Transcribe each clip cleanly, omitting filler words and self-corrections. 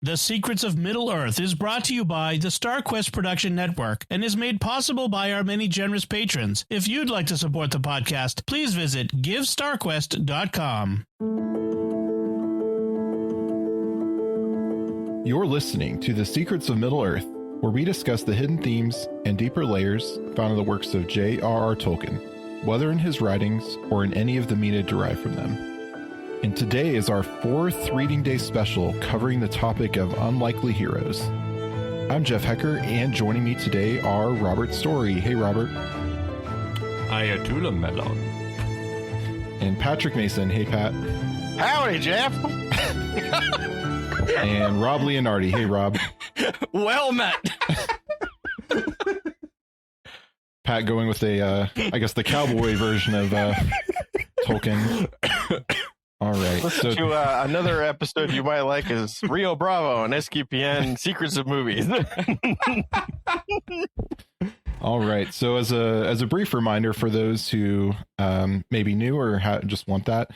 The Secrets of Middle-earth is brought to you by the StarQuest Production Network and is made possible by our many generous patrons. If you'd like to support the podcast, please visit GiveStarQuest.com. You're listening to The Secrets of Middle-earth, where we discuss the hidden themes and deeper layers found in the works of J.R.R. Tolkien, whether in his writings or in any of the media derived from them. And today is our 4th Reading Day special covering the topic of unlikely heroes. I'm Jeff Haecker, and joining me today are Robert Story. Hey, Robert. Ayatullah Melon. And Patrick Mason. Hey, Pat. Howdy, Jeff. And Rob Leonardi. Hey, Rob. Well met. Pat going with I guess the cowboy version of Tolkien. All right. Listen to another episode you might like is Rio Bravo and SQPN Secrets of Movies. All right. So as a brief reminder for those who may be new or just want that,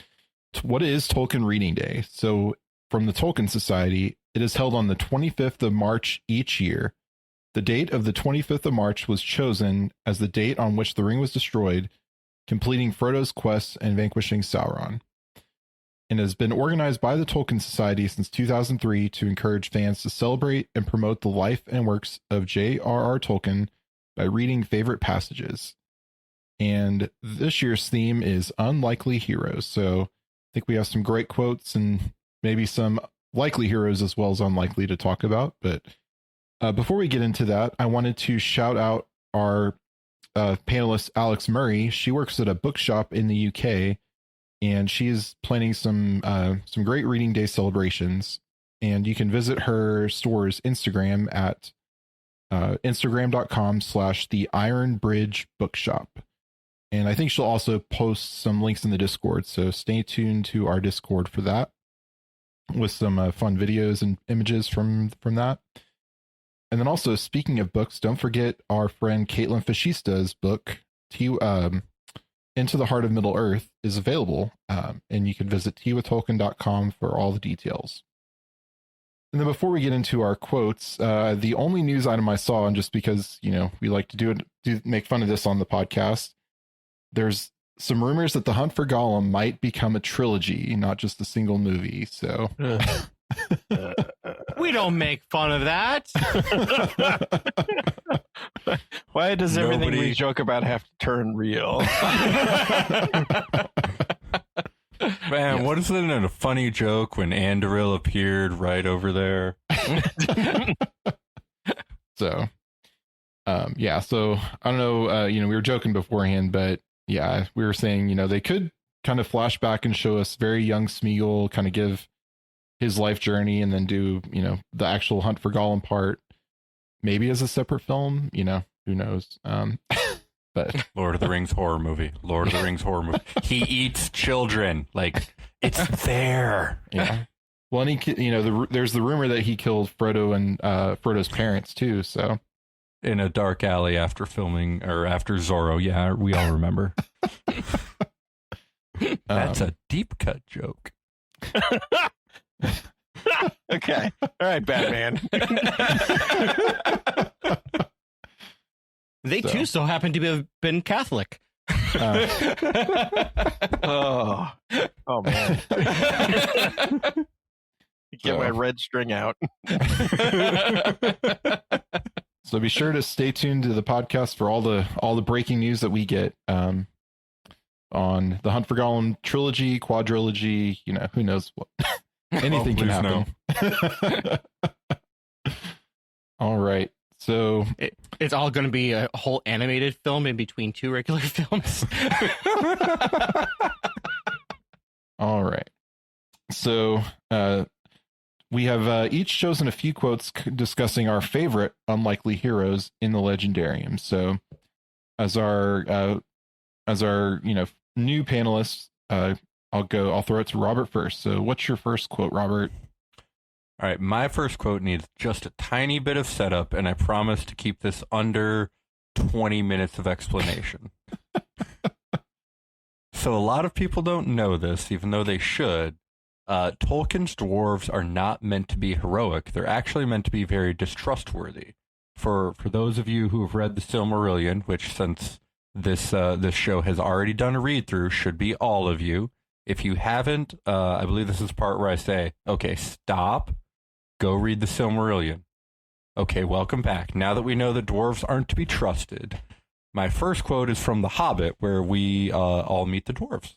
what is Tolkien Reading Day? So from the Tolkien Society, it is held on the 25th of March each year. The date of the 25th of March was chosen as the date on which the ring was destroyed, completing Frodo's quest and vanquishing Sauron, and has been organized by the Tolkien Society since 2003 to encourage fans to celebrate and promote the life and works of J.R.R. Tolkien by reading favorite passages. And this year's theme is unlikely heroes. So I think we have some great quotes and maybe some likely heroes as well as unlikely to talk about. But before we get into that, I wanted to shout out our panelist, Alex Murray. She works at a bookshop in the UK, and she's planning some great Reading Day celebrations. And you can visit her store's Instagram at Instagram.com/The Iron Bridge Bookshop. And I think she'll also post some links in the Discord. So stay tuned to our Discord for that, with some fun videos and images from that. And then also, speaking of books, don't forget our friend Caitlin Fascista's book, Into the Heart of Middle-earth, is available, and you can visit teawithtolkien.com for all the details. And then before we get into our quotes, the only news item I saw, and just because, we like to make fun of this on the podcast, there's some rumors that The Hunt for Gollum might become a trilogy, not just a single movie. So we don't make fun of that. Why does everything we joke about have to turn real? Man, what isn't it a funny joke when Andoril appeared right over there? So, so I don't know, we were joking beforehand, but yeah, we were saying, they could kind of flash back and show us very young Smeagol, kind of give his life journey, and then do, the actual Hunt for Gollum part, maybe as a separate film, who knows? But Lord of the Rings horror movie. He eats children. Like, it's there. Yeah. Well, and he, there's the rumor that he killed Frodo and Frodo's parents too. So in a dark alley after filming, or after Zorro. Yeah, we all remember. That's a deep cut joke. Okay. All right, Batman. They too so happen to have been Catholic. Oh man. Get my red string out. So be sure to stay tuned to the podcast for all the breaking news that we get on the Hunt for Gollum trilogy, quadrilogy, who knows what. Anything can happen. No. All right. So it's all going to be a whole animated film in between two regular films. All right. So we have each chosen a few quotes discussing our favorite unlikely heroes in the Legendarium. So as our new panelists, I'll throw it to Robert first. So what's your first quote, Robert? All right, my first quote needs just a tiny bit of setup, and I promise to keep this under 20 minutes of explanation. So a lot of people don't know this, even though they should, Tolkien's dwarves are not meant to be heroic. They're actually meant to be very distrustworthy. For those of you who have read the Silmarillion, which since this show has already done a read through, should be all of you. If you haven't, I believe this is the part where I say, okay, stop, go read the Silmarillion. Okay, welcome back. Now that we know the dwarves aren't to be trusted, my first quote is from The Hobbit, where we all meet the dwarves.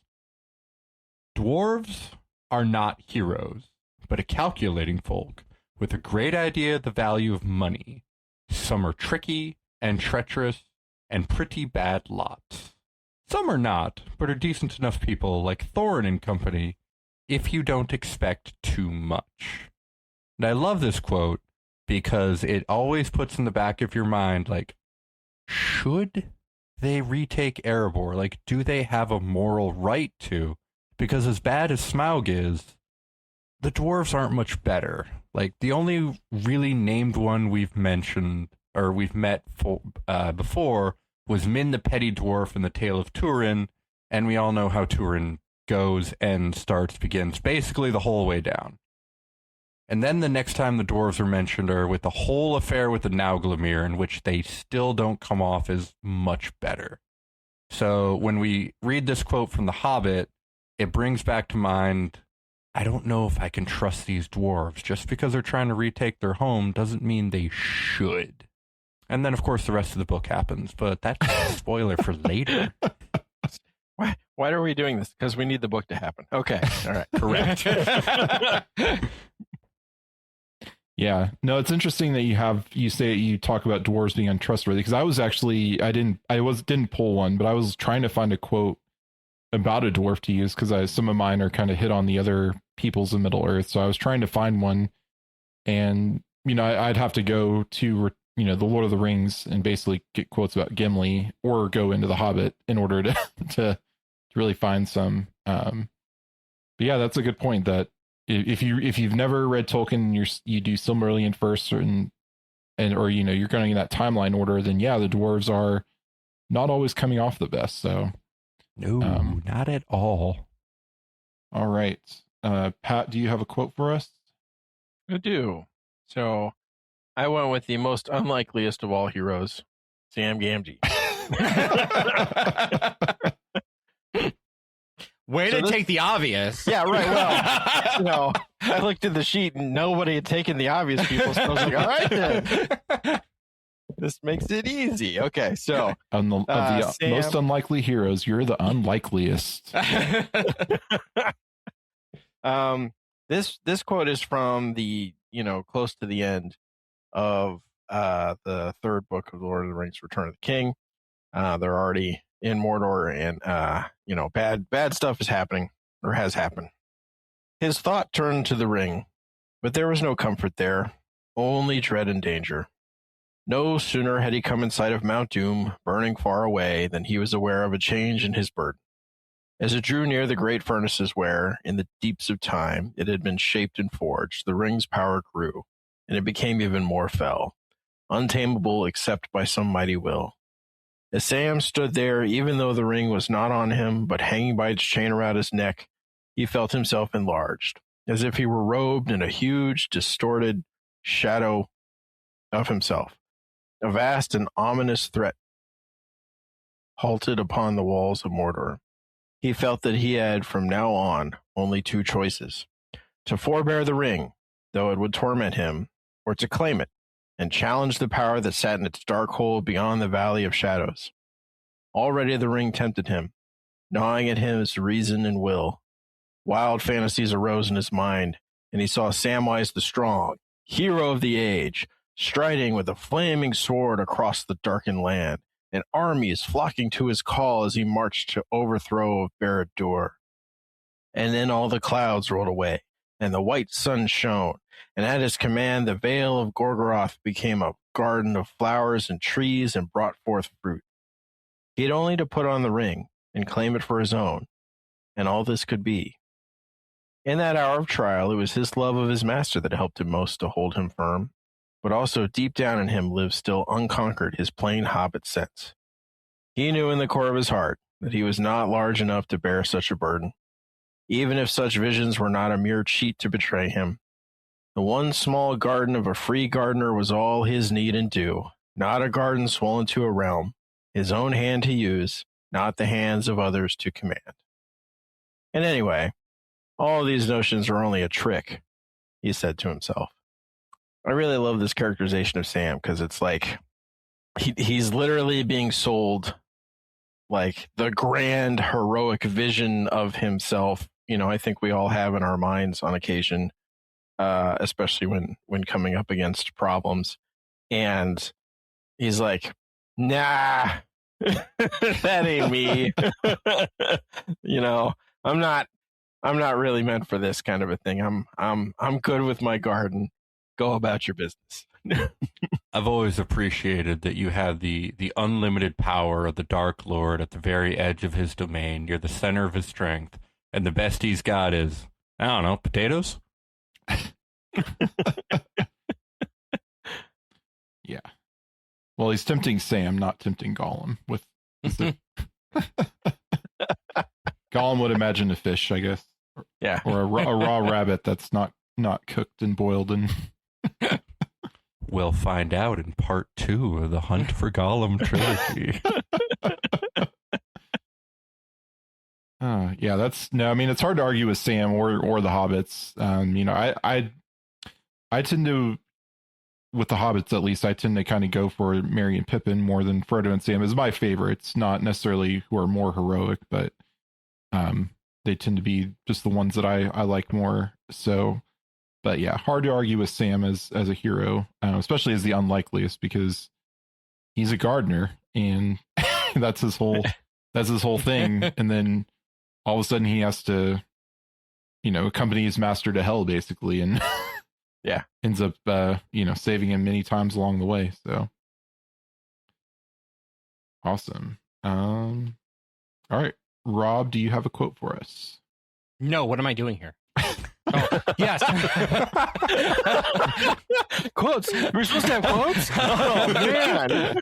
Dwarves are not heroes, but a calculating folk with a great idea of the value of money. Some are tricky and treacherous and pretty bad lots. Some are not, but are decent enough people like Thorin and company, if you don't expect too much. And I love this quote because it always puts in the back of your mind, like, should they retake Erebor? Like, do they have a moral right to? Because as bad as Smaug is, the dwarves aren't much better. Like, the only really named one we've mentioned, or we've met before, was Min the Petty Dwarf in the Tale of Turin, and we all know how Turin goes and begins basically the whole way down. And then the next time the dwarves are mentioned are with the whole affair with the Nauglamir, in which they still don't come off as much better. So when we read this quote from The Hobbit, it brings back to mind, I don't know if I can trust these dwarves. Just because they're trying to retake their home doesn't mean they should. And then, of course, the rest of the book happens, but that's a spoiler for later. Why are we doing this? Because we need the book to happen. Okay. All right. Correct. Yeah. No, it's interesting that you talk about dwarves being untrustworthy, because I was actually, didn't pull one, but I was trying to find a quote about a dwarf to use, because some of mine are kind of hit on the other peoples of Middle Earth. So I was trying to find one, and, I'd have to go to, the Lord of the Rings and basically get quotes about Gimli, or go into the Hobbit in order to really find some. But yeah, that's a good point, that if you've never read Tolkien and you do Silmarillion first, or you're going in that timeline order, then yeah, the dwarves are not always coming off the best. So no, not at all. All right, Pat, do you have a quote for us? I do. So I went with the most unlikeliest of all heroes, Sam Gamgee. Way to take the obvious. Yeah, right. Well, I looked at the sheet and nobody had taken the obvious people, so I was like, all right then. This makes it easy. Okay, so of the Sam, most unlikely heroes, you're the unlikeliest. This quote is from the close to the end of the third book of the Lord of the Rings, Return of the King. They're already in Mordor, and bad stuff is happening, or has happened. His thought turned to the ring, but there was no comfort there, only dread and danger. No sooner had he come in sight of Mount Doom, burning far away, than he was aware of a change in his burden. As it drew near the great furnaces where, in the deeps of time, it had been shaped and forged, the ring's power grew, and it became even more fell, untamable except by some mighty will. As Sam stood there, even though the ring was not on him, but hanging by its chain around his neck, he felt himself enlarged, as if he were robed in a huge, distorted shadow of himself. A vast and ominous threat halted upon the walls of Mordor. He felt that he had, from now on, only two choices: to forbear the ring, though it would torment him, or to claim it, and challenge the power that sat in its dark hole beyond the Valley of Shadows. Already the ring tempted him, gnawing at his reason and will. Wild fantasies arose in his mind, and he saw Samwise the Strong, hero of the age, striding with a flaming sword across the darkened land, and armies flocking to his call as he marched to overthrow of Barad-dûr. And then all the clouds rolled away, and the white sun shone, and at his command the Vale of Gorgoroth became a garden of flowers and trees and brought forth fruit. He had only to put on the ring and claim it for his own, and all this could be. In that hour of trial, it was his love of his master that helped him most to hold him firm, but also deep down in him lived still unconquered his plain hobbit sense. He knew in the core of his heart that he was not large enough to bear such a burden, even if such visions were not a mere cheat to betray him. The one small garden of a free gardener was all his need and due, not a garden swollen to a realm, his own hand to use, not the hands of others to command. And anyway, all of these notions are only a trick, he said to himself. I really love this characterization of Sam because it's like he's literally being sold like the grand heroic vision of himself. You know, I think we all have in our minds on occasion, especially when coming up against problems. And he's like, nah, that ain't me. You know, I'm not really meant for this kind of a thing. I'm good with my garden. Go about your business. I've always appreciated that you have the unlimited power of the Dark Lord at the very edge of his domain. You're the center of his strength. And the best he's got is, I don't know, potatoes? Yeah. Well, he's tempting Sam, not tempting Gollum. Gollum would imagine a fish, I guess. Yeah. Or a raw rabbit that's not cooked and boiled and... We'll find out in part 2 of the Hunt for Gollum trilogy. Yeah, it's hard to argue with Sam or the hobbits. You know, I tend to, with the hobbits at least, I tend to kind of go for Merry and Pippin more than Frodo and Sam is my favorites. Not necessarily who are more heroic, but they tend to be just the ones that I like more. So, but yeah, hard to argue with Sam as a hero, especially as the unlikeliest because he's a gardener and that's his whole thing. And then all of a sudden he has to, you know, accompany his master to hell basically. And yeah, ends up, saving him many times along the way. So awesome. All right, Rob, do you have a quote for us? No, what am I doing here? Oh, yes. Quotes. We're supposed to have quotes? Oh, man.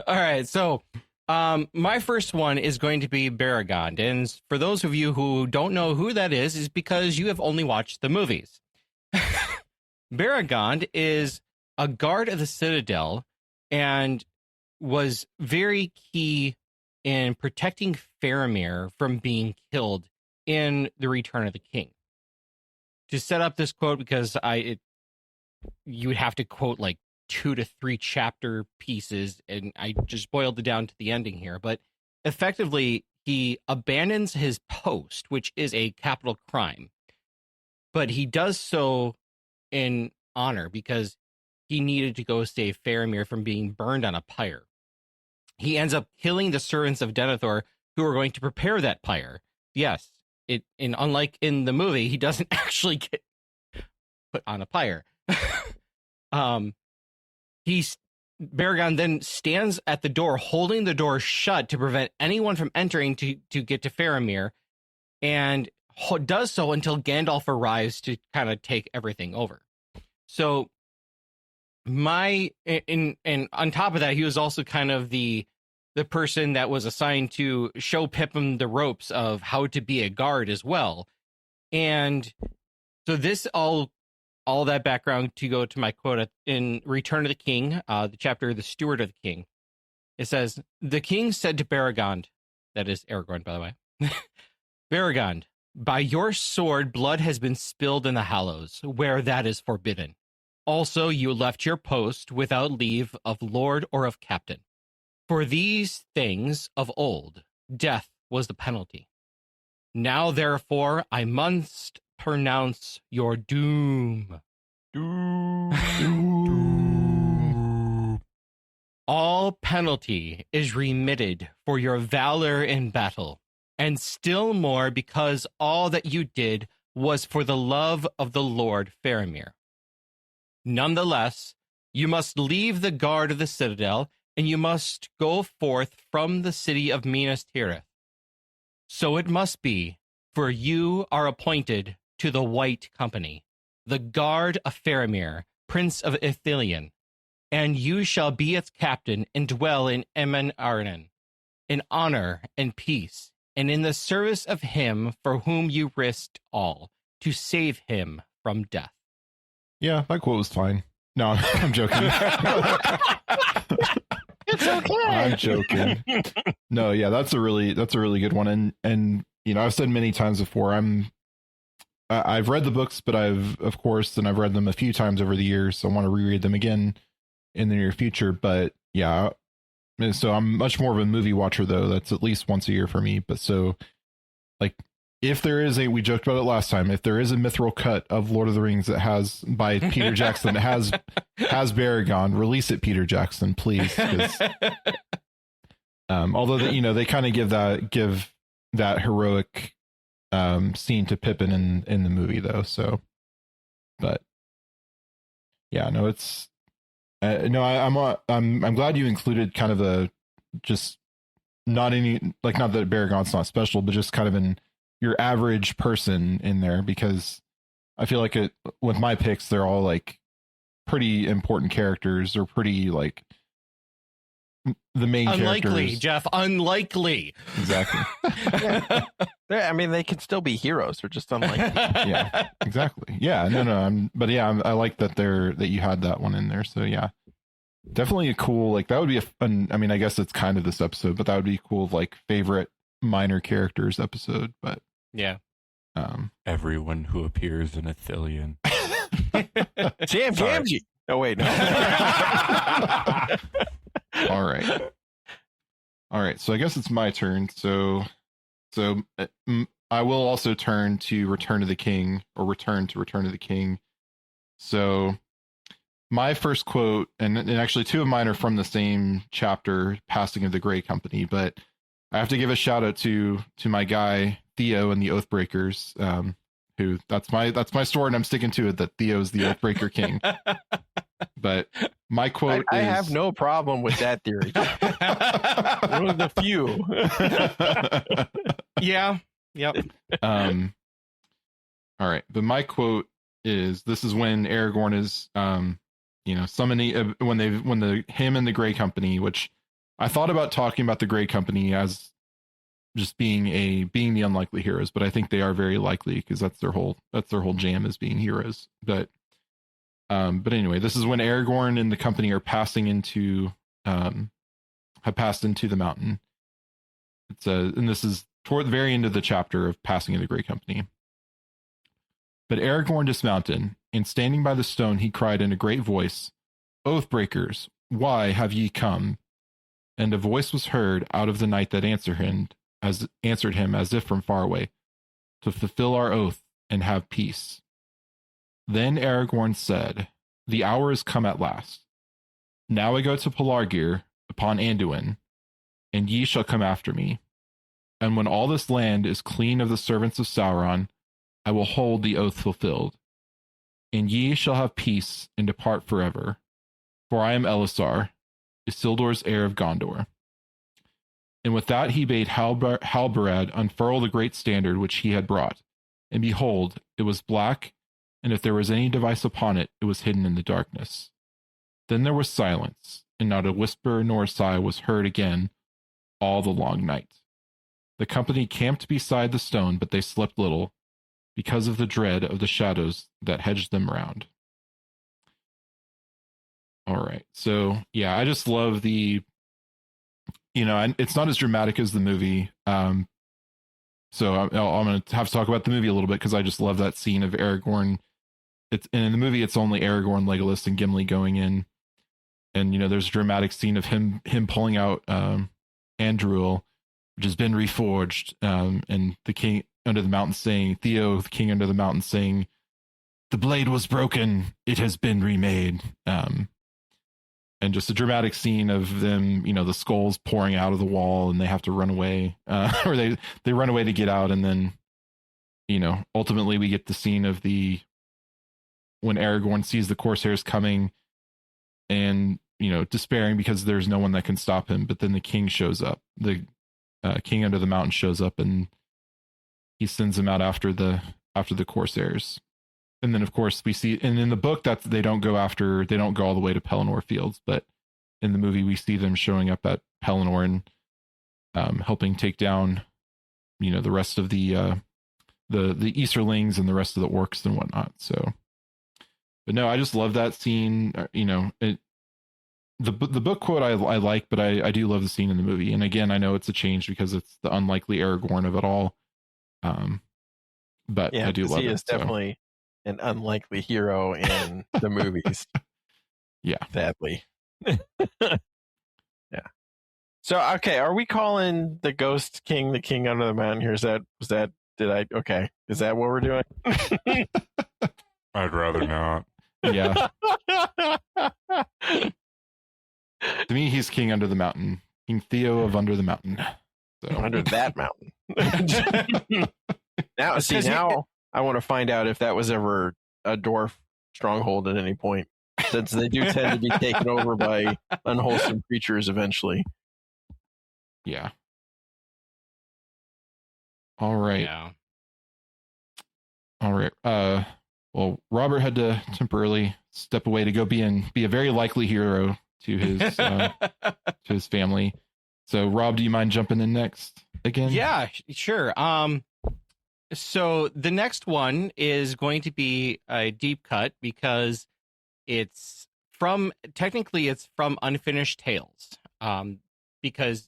All right. So my first one is going to be Baragond. And for those of you who don't know who that is because you have only watched the movies. Baragond is a guard of the Citadel and was very key in protecting Faramir from being killed in The Return of the King. To set up this quote, because you would have to quote like 2 to 3 chapter pieces, and I just boiled it down to the ending here. But effectively, he abandons his post, which is a capital crime. But he does so in honor because he needed to go save Faramir from being burned on a pyre. He ends up killing the servants of Denethor who are going to prepare that pyre. Yes. Unlike in the movie, he doesn't actually get put on a pyre. Baragond then stands at the door, holding the door shut to prevent anyone from entering to get to Faramir, and does so until Gandalf arrives to kind of take everything over. So and on top of that, he was also kind of the person that was assigned to show Pippin the ropes of how to be a guard as well. And so this all that background to go to my quote in Return of the King, the chapter, The Steward of the King. It says, the king said to Baragond, that is Aragorn, by the way, Baragond, by your sword, blood has been spilled in the Hallows, where that is forbidden. Also, you left your post without leave of lord or of captain. For these things of old, death was the penalty. Now, therefore, I must pronounce your doom. Doom. All penalty is remitted for your valor in battle, and still more because all that you did was for the love of the Lord Faramir. Nonetheless, you must leave the guard of the citadel, and you must go forth from the city of Minas Tirith. So it must be, for you are appointed to the White Company, the guard of Faramir, Prince of Ithilien, and you shall be its captain and dwell in Emen Arnon, in honor and peace, and in the service of him for whom you risked all, to save him from death. Yeah, that quote was fine. No, I'm joking. It's okay. I'm joking. No, yeah, that's a really good one. And you know, I've said many times before, I've read the books, but I've read them a few times over the years, so I want to reread them again in the near future. But yeah, so I'm much more of a movie watcher, though. That's at least once a year for me. But so, like, if there is we joked about it last time, if there is a mithril cut of Lord of the Rings that has, by Peter Jackson, that has Baragon, release it, Peter Jackson, please. Although they kind of give that heroic scene to Pippin in the movie, though. So, but yeah, no, it's no, I'm glad you included kind of a just not any, like, not that Baragon's not special, but just kind of your average person in there, because I feel like with my picks, they're all like pretty important characters, or pretty like the main unlikely characters. Jeff, unlikely. Exactly. I mean, they can still be heroes. They're just unlikely. Yeah, exactly. Yeah, no, I like that you had that one in there. So yeah, definitely a cool, like, that would be a fun, I mean, I guess it's kind of this episode, but that would be cool, like, favorite minor characters episode. But yeah, everyone who appears in Athelion. Sam Gamgee. Oh wait, no. All right. So I guess it's my turn. So I will also turn to Return of the King, or return to Return of the King. So my first quote, and actually two of mine are from the same chapter, Passing of the Grey Company, but I have to give a shout out to my guy Theo and the Oathbreakers, who that's my story, and I'm sticking to it, that Theo's the Oathbreaker King. But my quote I is, have no problem with that theory. One of the few. Yeah. Yep. All right, but my quote is, this is when Aragorn is summoning, when him and the Grey Company, which I thought about talking about the Grey Company as just being the unlikely heroes, but I think they are very likely, because that's their whole jam, is being heroes. But anyway, this is when Aragorn and the company are have passed into the mountain. And this is toward the very end of the chapter of Passing of the Grey Company. But Aragorn dismounted, and standing by the stone, he cried in a great voice, "Oathbreakers, why have ye come?" And a voice was heard out of the night that answered him as if from far away, "To fulfill our oath and have peace." Then Aragorn said, "The hour is come at last. Now I go to Pelargir upon Anduin, and ye shall come after me. And when all this land is clean of the servants of Sauron, I will hold the oath fulfilled. And ye shall have peace and depart forever. For I am Elisar, Isildur's heir of Gondor." And with that he bade Halbarad unfurl the great standard which he had brought. And behold, it was black, and if there was any device upon it, it was hidden in the darkness. Then there was silence, and not a whisper nor a sigh was heard again all the long night. The company camped beside the stone, but they slept little, because of the dread of the shadows that hedged them round. All right, so yeah, I just love it's not as dramatic as the movie. So I'm going to have to talk about the movie a little bit, because I just love that scene of Aragorn. And in the movie, it's only Aragorn, Legolas, and Gimli going in. And, there's a dramatic scene of him pulling out Andruil, which has been reforged, and the king under the mountain saying, Theo, the king under the mountain saying, "The blade was broken, it has been remade." And just a dramatic scene of them, the skulls pouring out of the wall, and they have to run away, or they run away to get out. And then, ultimately we get the scene of when Aragorn sees the Corsairs coming, and, despairing because there's no one that can stop him. But then the king shows up, the king under the mountain shows up, and he sends him out after the Corsairs. And then, of course, we see, and in the book, that they don't go all the way to Pelennor Fields, but in the movie, we see them showing up at Pelennor and helping take down the rest of the Easterlings and the rest of the orcs and whatnot. So, but no, I just love that scene. The book quote I like, but I do love the scene in the movie. And again, I know it's a change because it's the unlikely Aragorn of it all. But yeah, I do love it. He is definitely an unlikely hero in the movies. Yeah. Sadly. Yeah. So, okay. Are we calling the Ghost King the King under the mountain here? Is that what we're doing? I'd rather not. Yeah. To me, he's king under the mountain. King Theo of Under the Mountain. So. Under that mountain. Now I want to find out if that was ever a dwarf stronghold at any point, since they do tend to be taken over by unwholesome creatures eventually. Yeah. All right. Yeah. All right. Well, Robert had to temporarily step away to go be a very likely hero to his to his family. So, Rob, do you mind jumping in next again? Yeah, sure. So the next one is going to be a deep cut because it's from Unfinished Tales. Because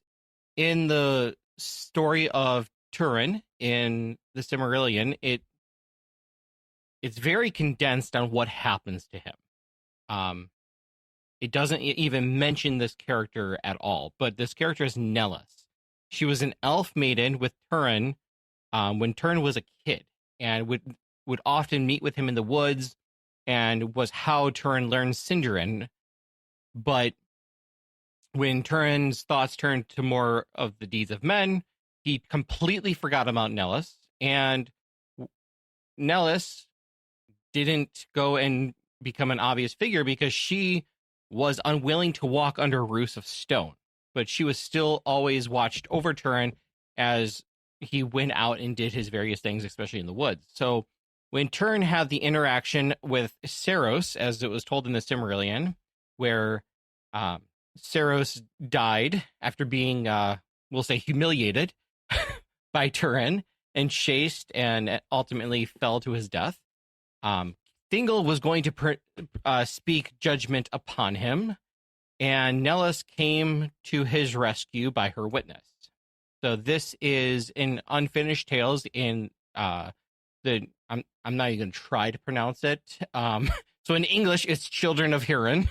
in the story of Turin in the Silmarillion, it's very condensed on what happens to him. It doesn't even mention this character at all, but this character is Nellis. She was an elf maiden with Turin when Turin was a kid, and would often meet with him in the woods, and was how Turin learned Sindarin. But when Turin's thoughts turned to more of the deeds of men, he completely forgot about Nellis, and Nellis didn't go and become an obvious figure because she was unwilling to walk under roofs of stone, but she was still always watched over Turin as he went out and did his various things, especially in the woods. So when Turin had the interaction with Saros, as it was told in the Silmarillion, where Saros died after being, we'll say, humiliated by Turin and chased and ultimately fell to his death, Thingol was going to speak judgment upon him, and Nellis came to his rescue by her witness. So this is in Unfinished Tales in I'm not even going to try to pronounce it. So in English, it's Children of Hurin,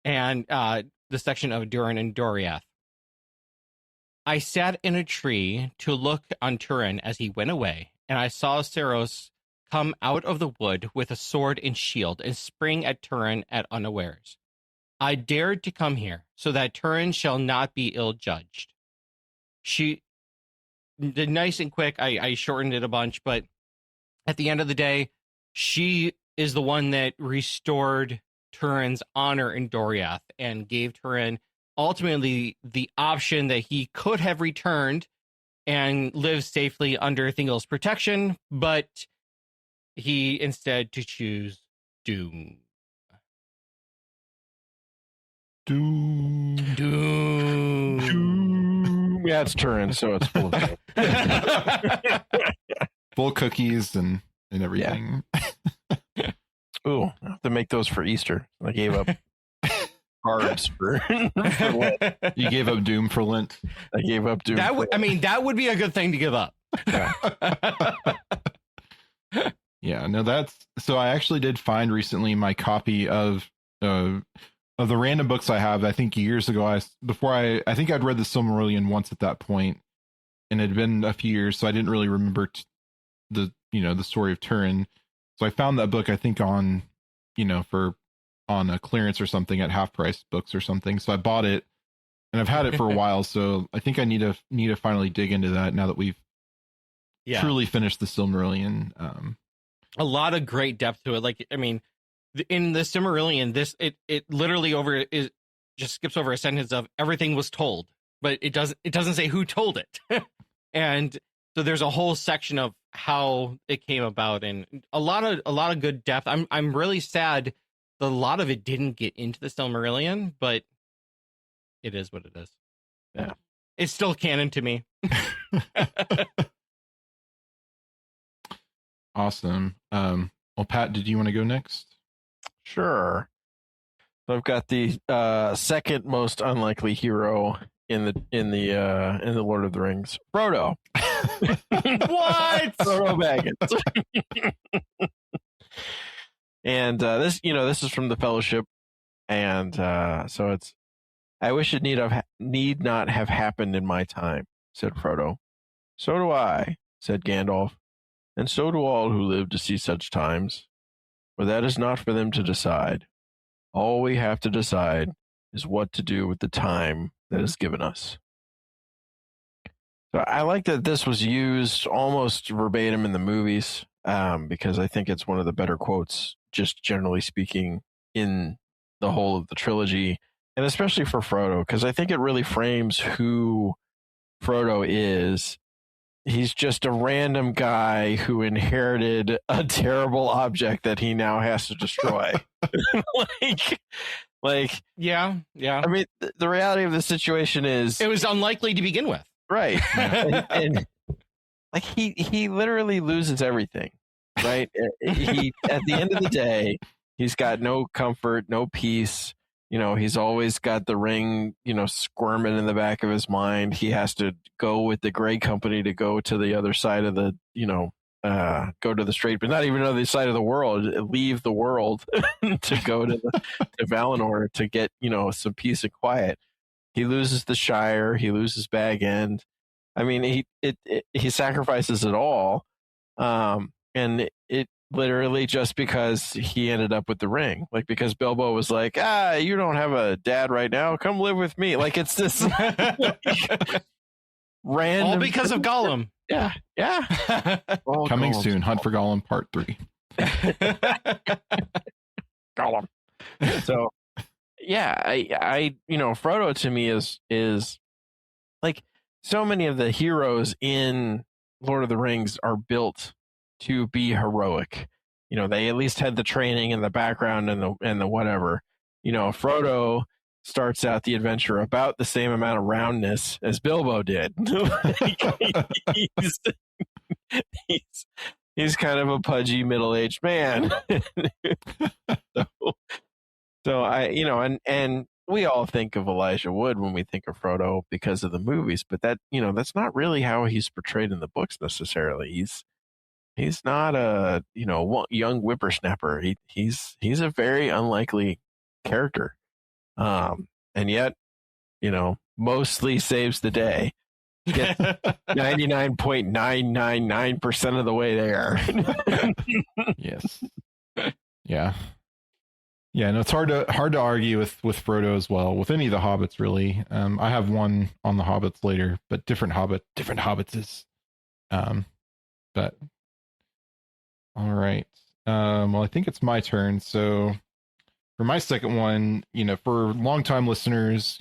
and the section of Durin and Doriath. I sat in a tree to look on Turin as he went away, and I saw Saros come out of the wood with a sword and shield and spring at Turin at unawares. I dared to come here so that Turin shall not be ill-judged. She did nice and quick. I shortened it a bunch, but at the end of the day, she is the one that restored Turin's honor in Doriath and gave Turin ultimately the option that he could have returned and lived safely under Thingol's protection, but he instead to choose doom. Doom. Doom. Doom. Yeah, it's Turin, so it's full of full cookies and everything. Yeah. Ooh, I have to make those for Easter. I gave up carbs for Lent. You gave up Doom for Lent. I gave up Doom. That would be a good thing to give up. Yeah. Yeah, no, that's so. I actually did find recently my copy of the random books I have. I think years ago, I think I'd read the Silmarillion once at that point, and it had been a few years, so I didn't really remember the story of Turin. So I found that book, I think on a clearance or something at half price books or something. So I bought it, and I've had it for a while. So I think I need to finally dig into that now that we've truly finished the Silmarillion. A lot of great depth to it. Like, I mean, in the Silmarillion, it literally just skips over a sentence of everything was told, but it doesn't say who told it. And so there's a whole section of how it came about, and a lot of good depth. I'm really sad that a lot of it didn't get into the Silmarillion, but it is what it is. Yeah, it's still canon to me. Awesome. Well, Pat, did you want to go next? Sure. So I've got the second most unlikely hero in the Lord of the Rings, Frodo. What? Frodo Baggins. And this is from the Fellowship, and so it's. I wish it need not have happened in my time, said Frodo. So do I, said Gandalf, and so do all who live to see such times. For that is not for them to decide. All we have to decide is what to do with the time that is given us. So I like that this was used almost verbatim in the movies, because I think it's one of the better quotes, just generally speaking, in the whole of the trilogy, and especially for Frodo, because I think it really frames who Frodo is. He's just a random guy who inherited a terrible object that he now has to destroy. Yeah. I mean, the reality of the situation is It was unlikely to begin with. right, and like he literally loses everything. Right, he at the end of the day, he's got no comfort, no peace. He's always got the ring, squirming in the back of his mind. He has to go with the Grey Company to go to the other side of the, go to the Strait, but not even on the other side of the world, leave the world to go to Valinor to get, some peace and quiet. He loses the Shire. He loses Bag End. I mean, he sacrifices it all. And it literally just because he ended up with the ring, like because Bilbo was like, you don't have a dad right now, come live with me. Like it's this random, all because of Gollum. Yeah. Coming soon, Hunt for Gollum Part 3. Gollum. So yeah, I Frodo to me is like so many of the heroes in Lord of the Rings are built to be heroic. They at least had the training and the background and the whatever. Frodo starts out the adventure about the same amount of roundness as Bilbo did. he's kind of a pudgy middle-aged man. so I, and we all think of Elijah Wood when we think of Frodo because of the movies, but that, that's not really how he's portrayed in the books necessarily. He's not a young whippersnapper. He's a very unlikely character, and yet mostly saves the day. Gets 99.999% of the way there. Yes. Yeah. And it's hard to argue with Frodo as well, with any of the hobbits really. I have one on the hobbits later, but different hobbits is but all right. Well, I think it's my turn. So for my second one, for longtime listeners,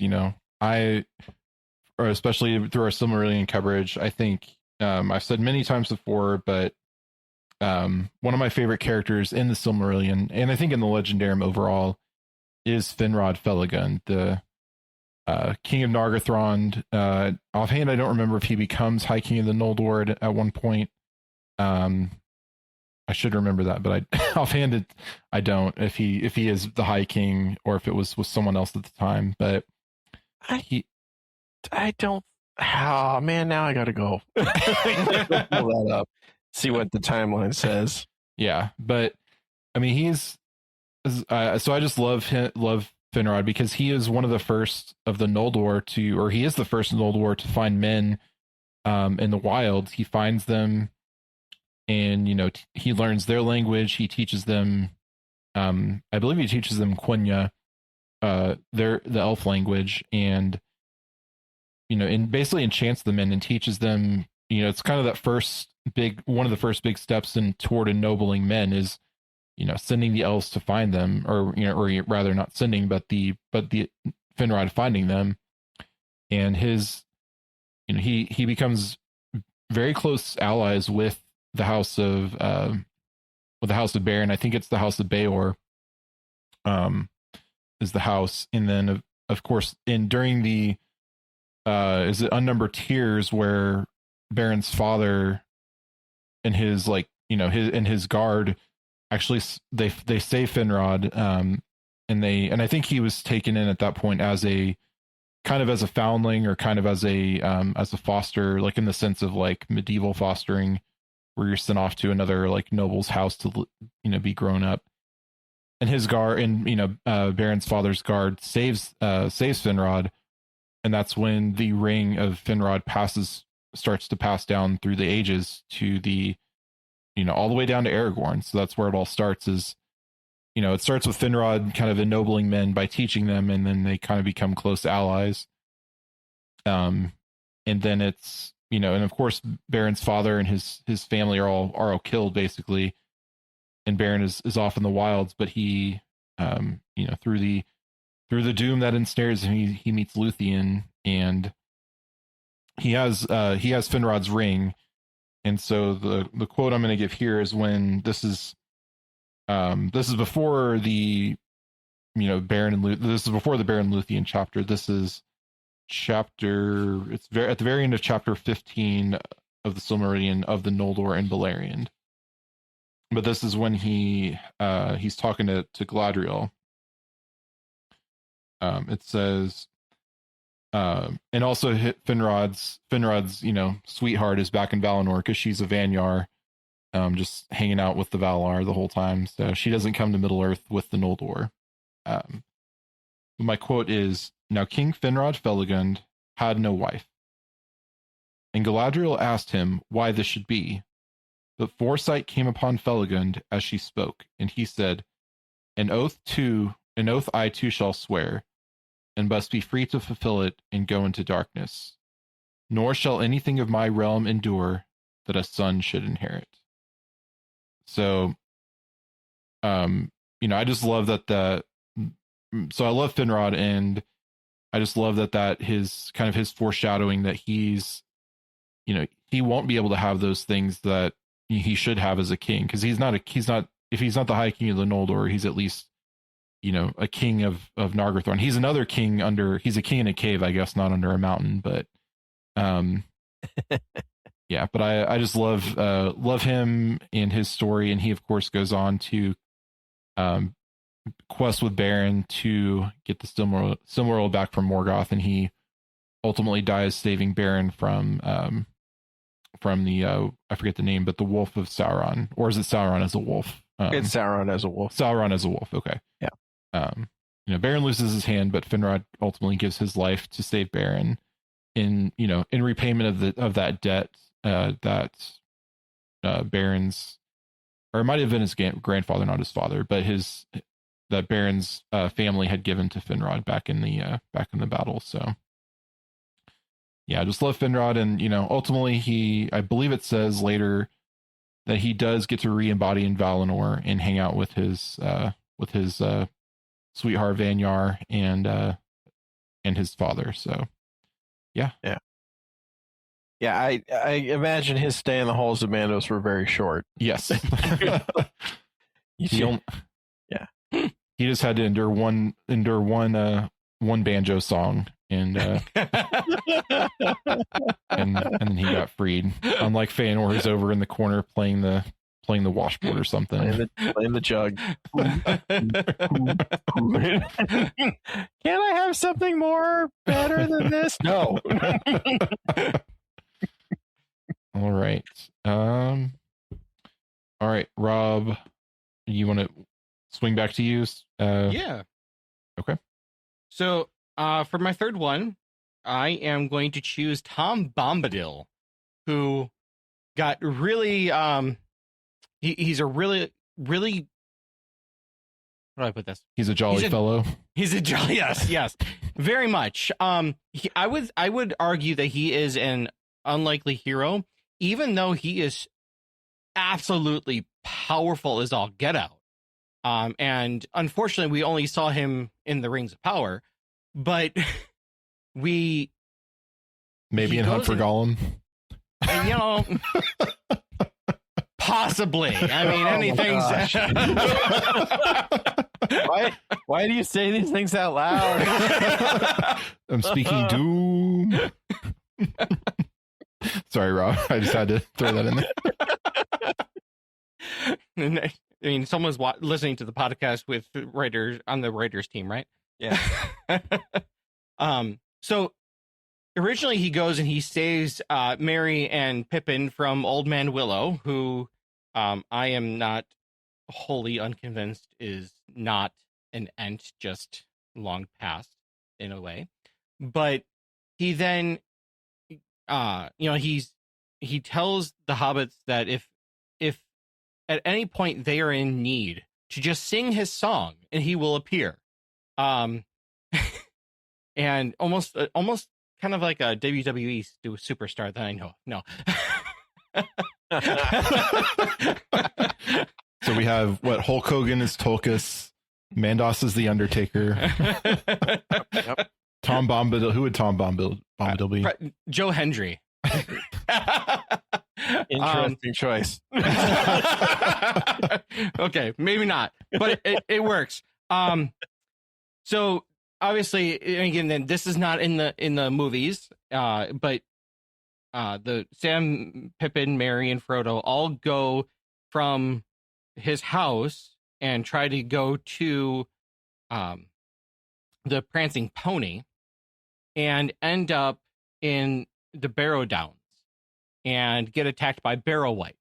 or especially through our Silmarillion coverage, I think I've said many times before, but one of my favorite characters in the Silmarillion, and I think in the Legendarium overall, is Finrod Felagund, the King of Nargothrond. Offhand, I don't remember if he becomes High King of the Noldor at one point. I should remember that, but offhand I don't. If he is the High King or if it was someone else at the time, but I don't. Oh man, now I gotta go. Pull that up. See what the timeline says. Yeah, but I mean, he's so I just love Finrod because he is one of the first of the Noldor he is the first Noldor to find men in the wild. He finds them. And, he learns their language. He teaches them, I believe he teaches them Quenya, the elf language, and, and basically enchants them and teaches them, it's kind of that one of the first big steps toward ennobling men is, sending the elves to find them, or rather not sending, but the Finrod finding them. And his, he becomes very close allies with the house of Beren. I think it's the house of Beor is the house, and then of course during the is it Unnumbered Tears where Beren's father and his his guard actually they save Finrod, and I think he was taken in at that point as a kind of as a foundling, or kind of as a foster, like in the sense of like medieval fostering, where you're sent off to another like noble's house to be grown up. And his guard, and Beron's father's guard saves Finrod, and that's when the ring of Finrod starts to pass down through the ages to the all the way down to Aragorn. So that's where it all starts. Is it starts with Finrod kind of ennobling men by teaching them, and then they kind of become close allies. And then it's and of course Beron's father and his family are all killed basically. And Beron is off in the wilds, but he, through the doom that ensnares him, he meets Lúthien, and he has Finrod's ring. And so the quote I'm going to give here is when this is before the this is before the Beron Lúthien chapter. This is at the very end of chapter 15 of the Silmarillion of the Noldor and Beleriand. But this is when he's talking to Galadriel. It says, and also Finrod's sweetheart is back in Valinor because she's a Vanyar, just hanging out with the Valar the whole time. So she doesn't come to Middle Earth with the Noldor. My quote is, "Now King Finrod Felagund had no wife, and Galadriel asked him why this should be. But foresight came upon Felagund as she spoke, and he said, An oath I too shall swear, and must be free to fulfill it and go into darkness. Nor shall anything of my realm endure that a son should inherit." So, I just love that so I love Finrod, and I just love that his foreshadowing that he's, he won't be able to have those things that he should have as a king, because if he's not the High King of the Noldor, he's at least a king of Nargothrond. He's another king he's a king in a cave, I guess, not under a mountain, but yeah, but I just love him and his story. And he of course goes on to quest with Beron to get the Silmaril back from Morgoth, and he ultimately dies saving Beron from the I forget the name, but the Wolf of Sauron, or is it Sauron as a wolf? It's Sauron as a wolf. Sauron as a wolf. Okay. Yeah. Beron loses his hand, but Finrod ultimately gives his life to save Beron in repayment of that debt that Beron's, or it might have been his grandfather, not his father, but that Beron's family had given to Finrod back in the battle. So yeah, I just love Finrod, and ultimately I believe it says later that he does get to re-embody in Valinor and hang out with his sweetheart Vanyar and his father. So yeah. I imagine his stay in the halls of Mandos were very short. Yes. He just had to endure one banjo song, and and then he got freed. Unlike Feanor, who's over in the corner playing the washboard or something. Playing the jug. Can I have something more better than this? No. All right. All right, Rob, you want to swing back to you? Yeah. Okay. So for my third one, I am going to choose Tom Bombadil, who got really he's a really how do I put this? He's a jolly fellow. He's a jolly, yes, very much. I would argue that he is an unlikely hero, even though he is absolutely powerful as all get out. And unfortunately, we only saw him in the Rings of Power, but maybe in Hunt for Gollum. Possibly. I mean, anything's. Why do you say these things out loud? I'm speaking doom. Sorry, Rob. I just had to throw that in there. I mean, someone's listening to the podcast with writers on the writers team, right? Yeah. So originally he goes and he saves Merry and Pippin from Old Man Willow, who I am not wholly unconvinced is not an Ent, just long past in a way. But he then, he tells the hobbits that if at any point they are in need, to just sing his song and he will appear. And almost kind of like a WWE superstar that I know. No. So we have Hulk Hogan is Tolkus, Mandos is the Undertaker. Yep. Tom Bombadil. Who would Tom Bombadil be? Joe Hendry. Interesting choice. Okay, maybe not, but it works. So obviously, again, then this is not in the movies, but the Sam, Pippin, Merry, and Frodo all go from his house and try to go to the Prancing Pony and end up in the Barrow Downs and get attacked by Barrow Wights.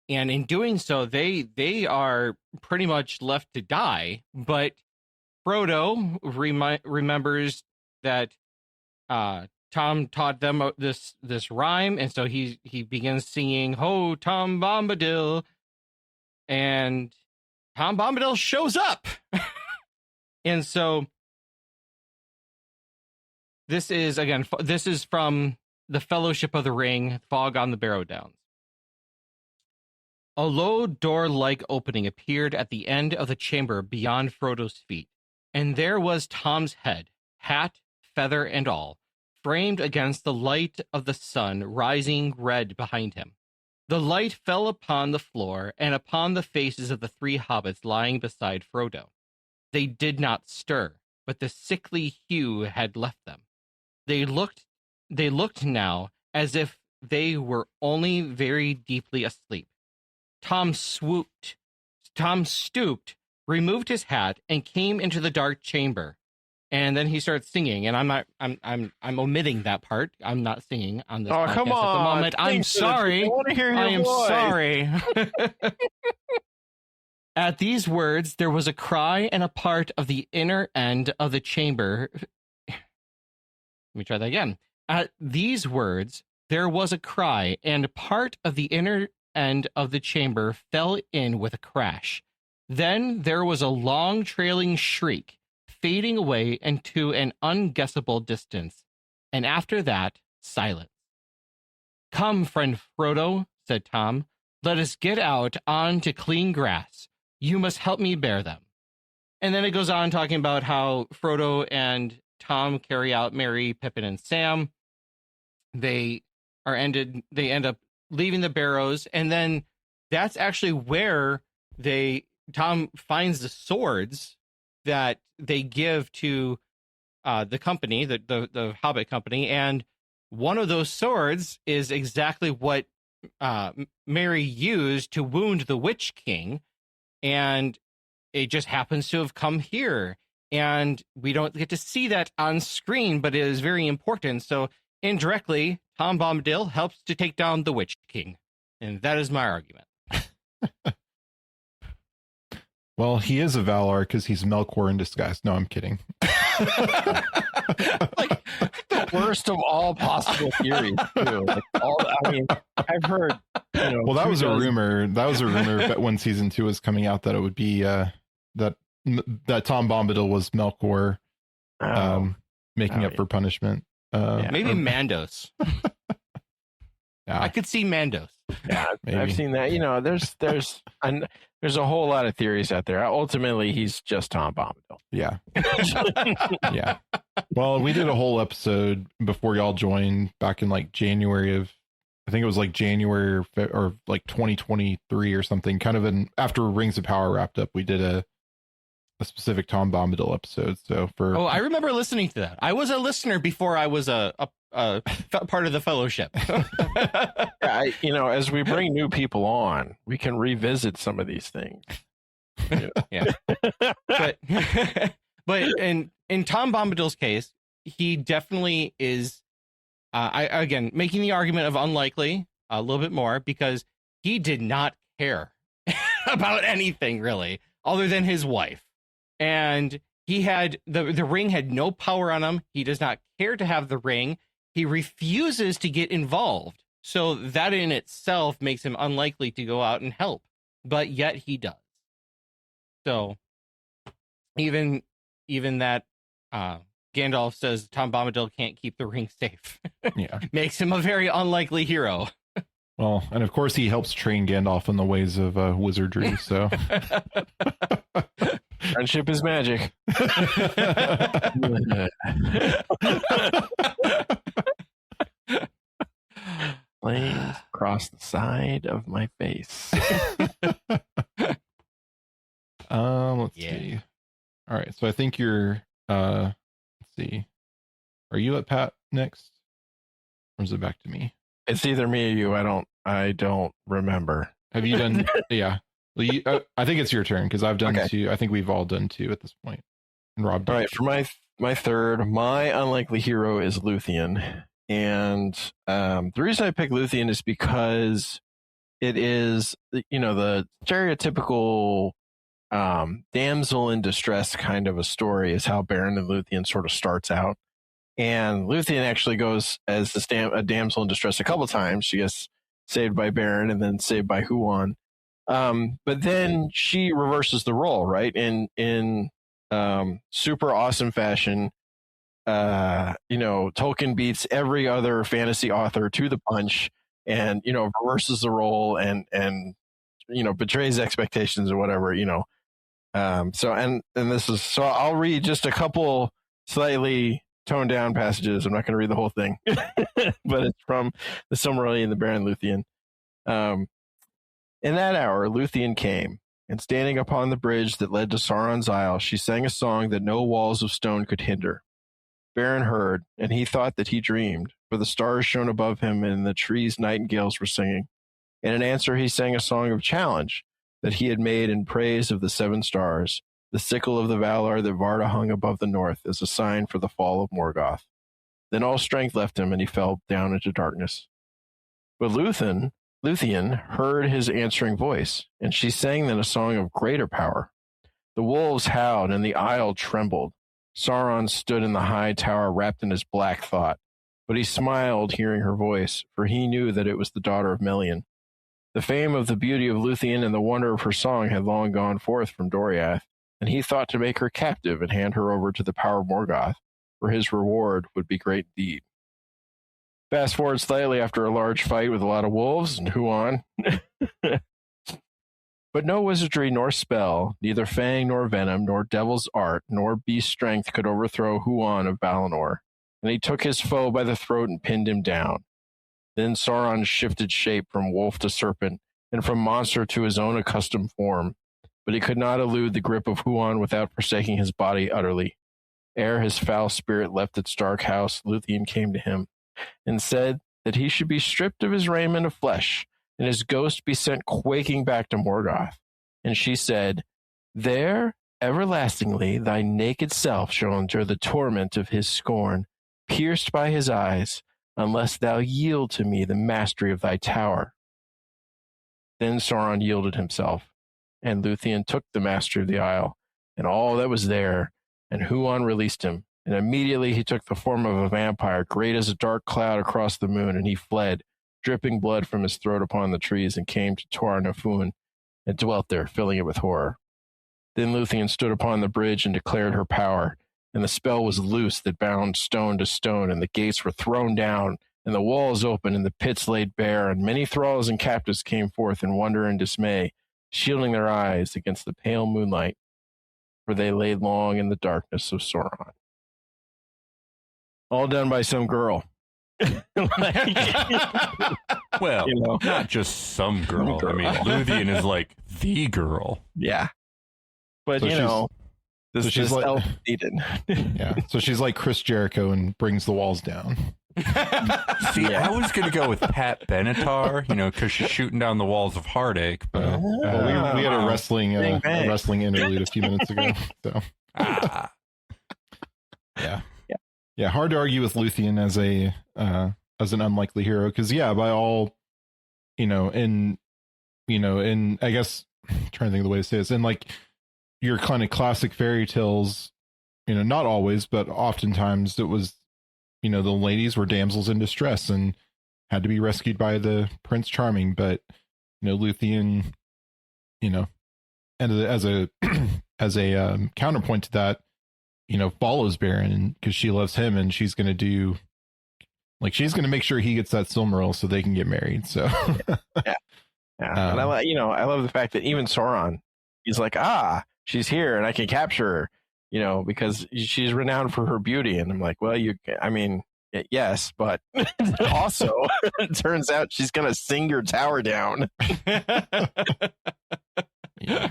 And in doing so, they are pretty much left to die. But Frodo remembers that Tom taught them this rhyme, and so he begins singing "Ho, Tom Bombadil," and Tom Bombadil shows up. And so this is from the Fellowship of the Ring, Fog on the Barrow Downs. A low door-like opening appeared at the end of the chamber beyond Frodo's feet, and there was Tom's head, hat, feather, and all, framed against the light of the sun rising red behind him. The light fell upon the floor and upon the faces of the three hobbits lying beside Frodo. They did not stir, but the sickly hue had left them. They looked now as if they were only very deeply asleep. Tom stooped, removed his hat, and came into the dark chamber. And then he starts singing, and I'm omitting that part. I'm not singing on this podcast come at the on. moment. I'm sorry. I want to hear your I am voice. sorry. At these words, there was a cry, and a part of the inner end of the chamber. Let me try that again. At these words, there was a cry, and part of the inner end of the chamber fell in with a crash. Then there was a long trailing shriek, fading away into an unguessable distance, and after that, silence. "Come, friend Frodo," said Tom, "let us get out on to clean grass. You must help me bear them." And then it goes on talking about how Frodo and Tom carry out Merry, Pippin, and Sam. They end up leaving the Barrows, and then that's actually where Tom finds the swords that they give to the company, the Hobbit company, and one of those swords is exactly what Merry used to wound the Witch King, and it just happens to have come here. And we don't get to see that on screen, but it is very important. So indirectly, Tom Bombadil helps to take down the Witch King. And that is my argument. Well, he is a Valar because he's Melkor in disguise. No, I'm kidding. Like the worst of all possible theories, too. I've heard. Well, that was a rumor. That was a rumor that when season 2 was coming out, that it would be that Tom Bombadil was Melkor, making up for punishment. Maybe Mandos. Yeah. I could see Mandos. Yeah, Maybe. I've seen that. There's a whole lot of theories out there. Ultimately, he's just Tom Bombadil. Yeah. Yeah. Well, we did a whole episode before y'all joined back in like January of, I think it was like January or like 2023 or something, kind of after Rings of Power wrapped up. We did a specific Tom Bombadil episode. So for Oh, I remember listening to that. I was a listener before I was a part of the fellowship. As we bring new people on, we can revisit some of these things. Yeah. But in Tom Bombadil's case, he definitely is, again, making the argument of unlikely a little bit more, because he did not care about anything really other than his wife. And he had the ring had no power on him. He does not care to have the ring. He refuses to get involved. So that in itself makes him unlikely to go out and help. But yet he does. So even that Gandalf says Tom Bombadil can't keep the ring safe. Yeah. Makes him a very unlikely hero. Well, and of course he helps train Gandalf in the ways of wizardry. So friendship is magic. Flames across the side of my face. Let's see. All right, so I think you're. Let's see. Are you at Pat next, or is it back to me? It's either me or you. I don't remember. Have you done? Yeah. Well, I think it's your turn because I've done Okay. 2. I think we've all done 2 at this point. And Rob did. All right, for my third, my unlikely hero is Lúthien, and the reason I pick Lúthien is because it is, the stereotypical damsel in distress kind of a story is how Beren and Lúthien sort of starts out. And Lúthien actually goes as a damsel in distress a couple times. She gets saved by Beren and then saved by Huan. But then she reverses the role, right? In super awesome fashion. Tolkien beats every other fantasy author to the punch and, reverses the role and betrays expectations or whatever, so I'll read just a couple slightly toned down passages. I'm not going to read the whole thing, but it's from the Silmarillion and the Beren Lúthien. In that hour, Lúthien came, and standing upon the bridge that led to Sauron's Isle, she sang a song that no walls of stone could hinder. Beren heard, and he thought that he dreamed, for the stars shone above him, and in the trees nightingales were singing. And in answer, he sang a song of challenge that he had made in praise of the 7 stars, the sickle of the Valar that Varda hung above the north as a sign for the fall of Morgoth. Then all strength left him, and he fell down into darkness. But Lúthien heard his answering voice, and she sang then a song of greater power. The wolves howled, and the isle trembled. Sauron stood in the high tower wrapped in his black thought, but he smiled hearing her voice, for he knew that it was the daughter of Melian. The fame of the beauty of Lúthien and the wonder of her song had long gone forth from Doriath, and he thought to make her captive and hand her over to the power of Morgoth, for his reward would be great indeed. Fast forward slightly after a large fight with a lot of wolves and Huan. But no wizardry nor spell, neither fang nor venom, nor devil's art, nor beast strength could overthrow Huan of Valinor, and he took his foe by the throat and pinned him down. Then Sauron shifted shape from wolf to serpent, and from monster to his own accustomed form, but he could not elude the grip of Huan without forsaking his body utterly. Ere his foul spirit left its dark house, Lúthien came to him, and said that he should be stripped of his raiment of flesh, and his ghost be sent quaking back to Morgoth. And she said, "There, everlastingly, thy naked self shall endure the torment of his scorn, pierced by his eyes, unless thou yield to me the mastery of thy tower." Then Sauron yielded himself, and Lúthien took the mastery of the isle, and all that was there, and Huan released him. And immediately he took the form of a vampire, great as a dark cloud across the moon, and he fled, dripping blood from his throat upon the trees, and came to Tor Nafun, and dwelt there, filling it with horror. Then Lúthien stood upon the bridge and declared her power, and the spell was loosed that bound stone to stone, and the gates were thrown down, and the walls opened, and the pits laid bare, and many thralls and captives came forth in wonder and dismay, shielding their eyes against the pale moonlight, for they lay long in the darkness of Sauron. All done by some girl. Well, You know. not just some girl. I mean, Lúthien is like the girl. Yeah. But, So So she's this like- elf needed. Yeah. So she's like Chris Jericho and brings the walls down. See, I was going to go with Pat Benatar, because she's shooting down the walls of heartache. But Well, we had a wrestling Bang, bang. interlude a few minutes ago. So yeah, hard to argue with Lúthien as an unlikely hero, because by all, in I guess I'm trying to think of the way to say this, in like your kind of classic fairy tales, not always, but oftentimes it was, the ladies were damsels in distress and had to be rescued by the Prince Charming. But, Lúthien, and as a counterpoint to that, follows Baron because she loves him, and she's going to make sure he gets that Silmaril so they can get married. So Yeah. And I love the fact that even Sauron, he's like, she's here and I can capture her, because she's renowned for her beauty. And I'm like, well, yes, but also it turns out she's going to sing your tower down. yeah.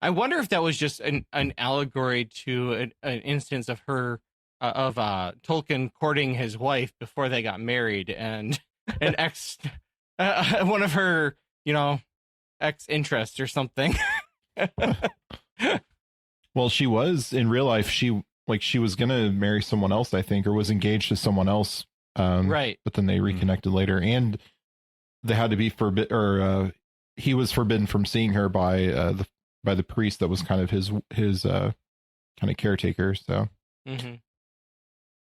I wonder if that was just an allegory to an instance of her of Tolkien courting his wife before they got married, and an ex one of her ex interests or something. Well, she was in real life. She was gonna marry someone else, I think, or was engaged to someone else. Right. But then they reconnected later, and they had to be he was forbidden from seeing her by the priest that was kind of his kind of caretaker. So. Mm-hmm.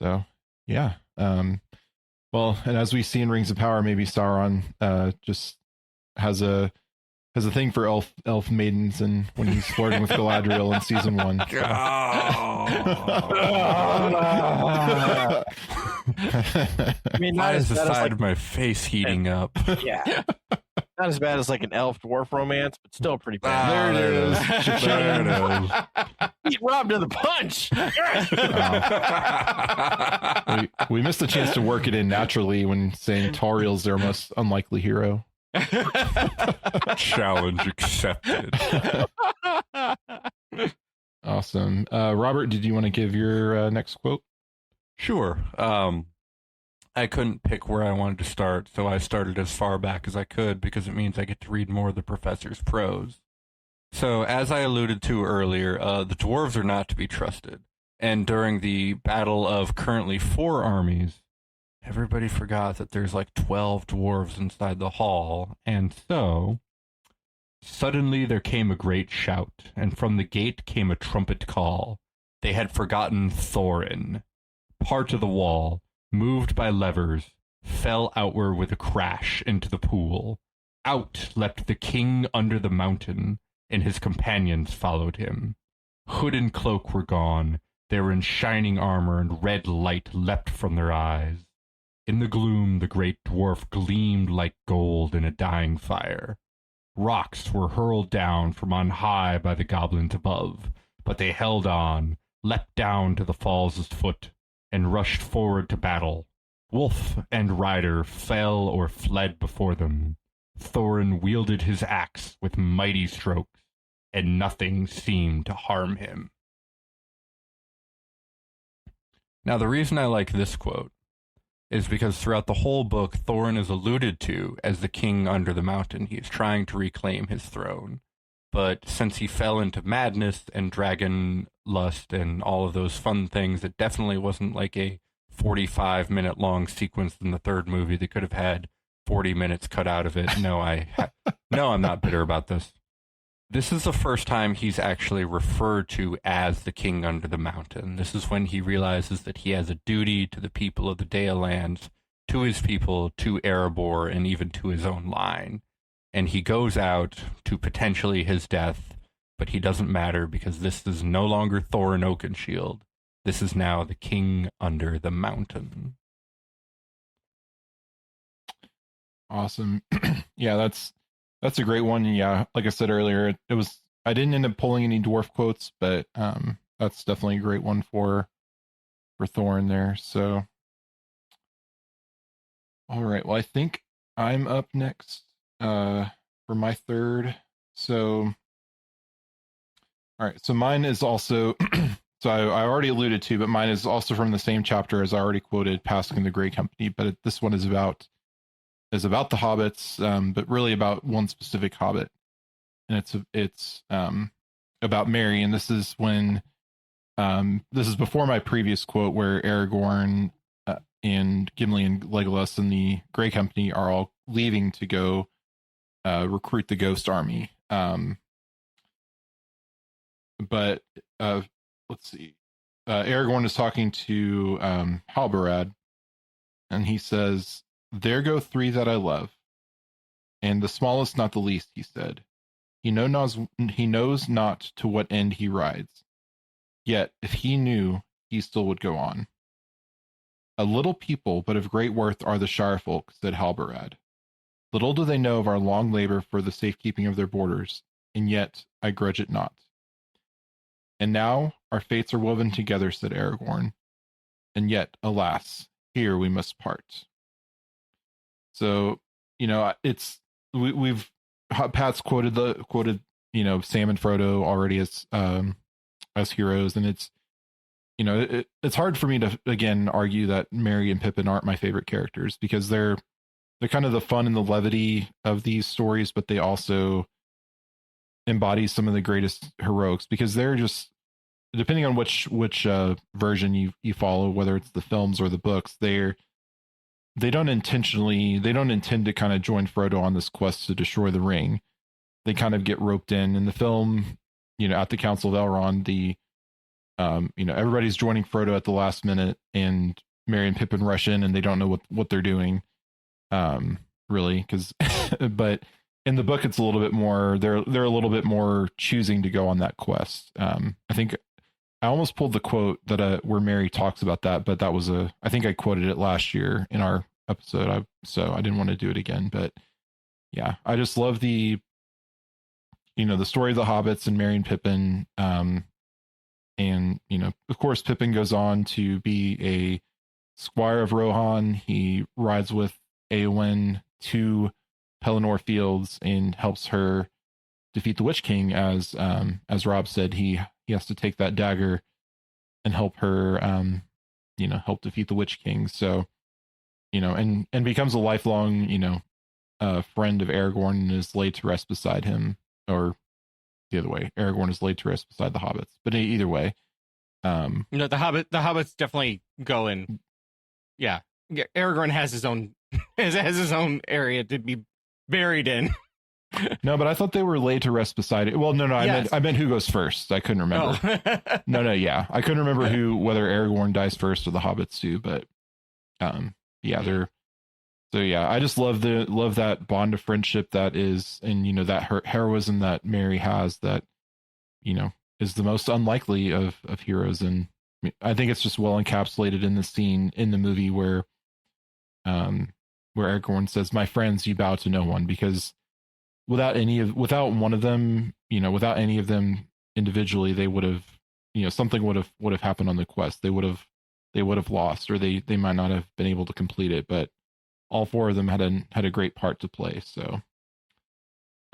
So, yeah. Well, and as we see in Rings of Power, maybe Sauron just has a thing for elf maidens, and when he's flirting with Galadriel in season 1. So. Why is the side of my face heating up? Yeah. Not as bad as like an elf dwarf romance, but still pretty bad. There it is. There it is. Beat Rob to the punch. We missed the chance to work it in naturally when saying Tauriel's their most unlikely hero. Challenge accepted. Awesome. Robert, did you want to give your next quote? Sure. I couldn't pick where I wanted to start, so I started as far back as I could because it means I get to read more of the professor's prose. So, as I alluded to earlier, the dwarves are not to be trusted. And during the battle of currently 4 armies, everybody forgot that there's like 12 dwarves inside the hall. And so, suddenly there came a great shout, and from the gate came a trumpet call. They had forgotten Thorin. Part of the wall, moved by levers, fell outward with a crash into the pool. Out leapt the king under the mountain, and his companions followed him. Hood and cloak were gone. They were in shining armor, and red light leapt from their eyes. In the gloom the great dwarf gleamed like gold in a dying fire. Rocks were hurled down from on high by the goblins above, but they held on, leapt down to the falls' foot, and rushed forward to battle. Wolf and rider fell or fled before them. Thorin wielded his axe with mighty strokes, and nothing seemed to harm him. Now, the reason I like this quote is because throughout the whole book, Thorin is alluded to as the king under the mountain. He is trying to reclaim his throne. But since he fell into madness and dragon lust and all of those fun things, it definitely wasn't like a 45-minute long sequence in the third movie that could have had 40 minutes cut out of it. No, I'm not bitter about this. This is the first time he's actually referred to as the king under the mountain. This is when he realizes that he has a duty to the people of the Dale lands, to his people, to Erebor, and even to his own line. And he goes out to potentially his death, but he doesn't matter because this is no longer Thorin Oakenshield. This is now the king under the mountain. Awesome. Yeah, that's a great one. Yeah, like I said earlier, I didn't end up pulling any dwarf quotes, but that's definitely a great one for Thorin there. So, all right. Well, I think I'm up next for my third. So, all All right. So mine is also, so I already alluded to, but mine is also from the same chapter as I already quoted, Passing the Grey Company. But this one is about the hobbits, but really about one specific hobbit. And it's about Merry. And this is when, this is before my previous quote where Aragorn and Gimli and Legolas and the Grey Company are all leaving to go recruit the Ghost Army. But let's see. Aragorn is talking to Halbarad, and he says, "There go three that I love, and the smallest not the least," he said. He knows not to what end he rides. Yet, if he knew, he still would go on. A little people, but of great worth are the Shire folk, said Halbarad. Little do they know of our long labor for the safekeeping of their borders, and yet I grudge it not. And now our fates are woven together, said Aragorn, and yet, alas, here we must part. So, we've Pat's quoted Sam and Frodo already as heroes, and it's it's hard for me to again argue that Merry and Pippin aren't my favorite characters, because they're kind of the fun and the levity of these stories, but they also embody some of the greatest heroics, because they're just, depending on which version you follow, whether it's the films or the books, they don't intend to kind of join Frodo on this quest to destroy the ring. They kind of get roped in the film, at the Council of Elrond, everybody's joining Frodo at the last minute, and Merry and Pippin rush in and they don't know what they're doing. Really, but in the book, it's a little bit more, they're a little bit more choosing to go on that quest. I think I almost pulled the quote that where Merry talks about that, but that was I think I quoted it last year in our episode. So I didn't want to do it again, but yeah, I just love the story of the hobbits and Merry and Pippin. And of course, Pippin goes on to be a squire of Rohan. He rides with Éowyn to Pelennor Fields and helps her defeat the Witch King. As Rob said, he has to take that dagger and help her, help defeat the Witch King. So, and becomes a lifelong, friend of Aragorn, and is laid to rest beside him, or the other way. Aragorn is laid to rest beside the hobbits, but either way, the hobbits definitely go in. Yeah, Aragorn has his own has his own area to be buried in. No, but I thought they were laid to rest beside it. Well, no, yes. I meant who goes first. I couldn't remember. Oh. No, yeah, I couldn't remember whether Aragorn dies first or the hobbits do, but they're. So yeah, I just love that bond of friendship that is, and that heroism that Merry has, that is the most unlikely of heroes, and I think it's just well encapsulated in the scene in the movie where Aragorn says, "My friends, you bow to no one," because without any of them individually, they would have, something would have happened on the quest. They would have lost, or they might not have been able to complete it, but all four of them had a great part to play. So,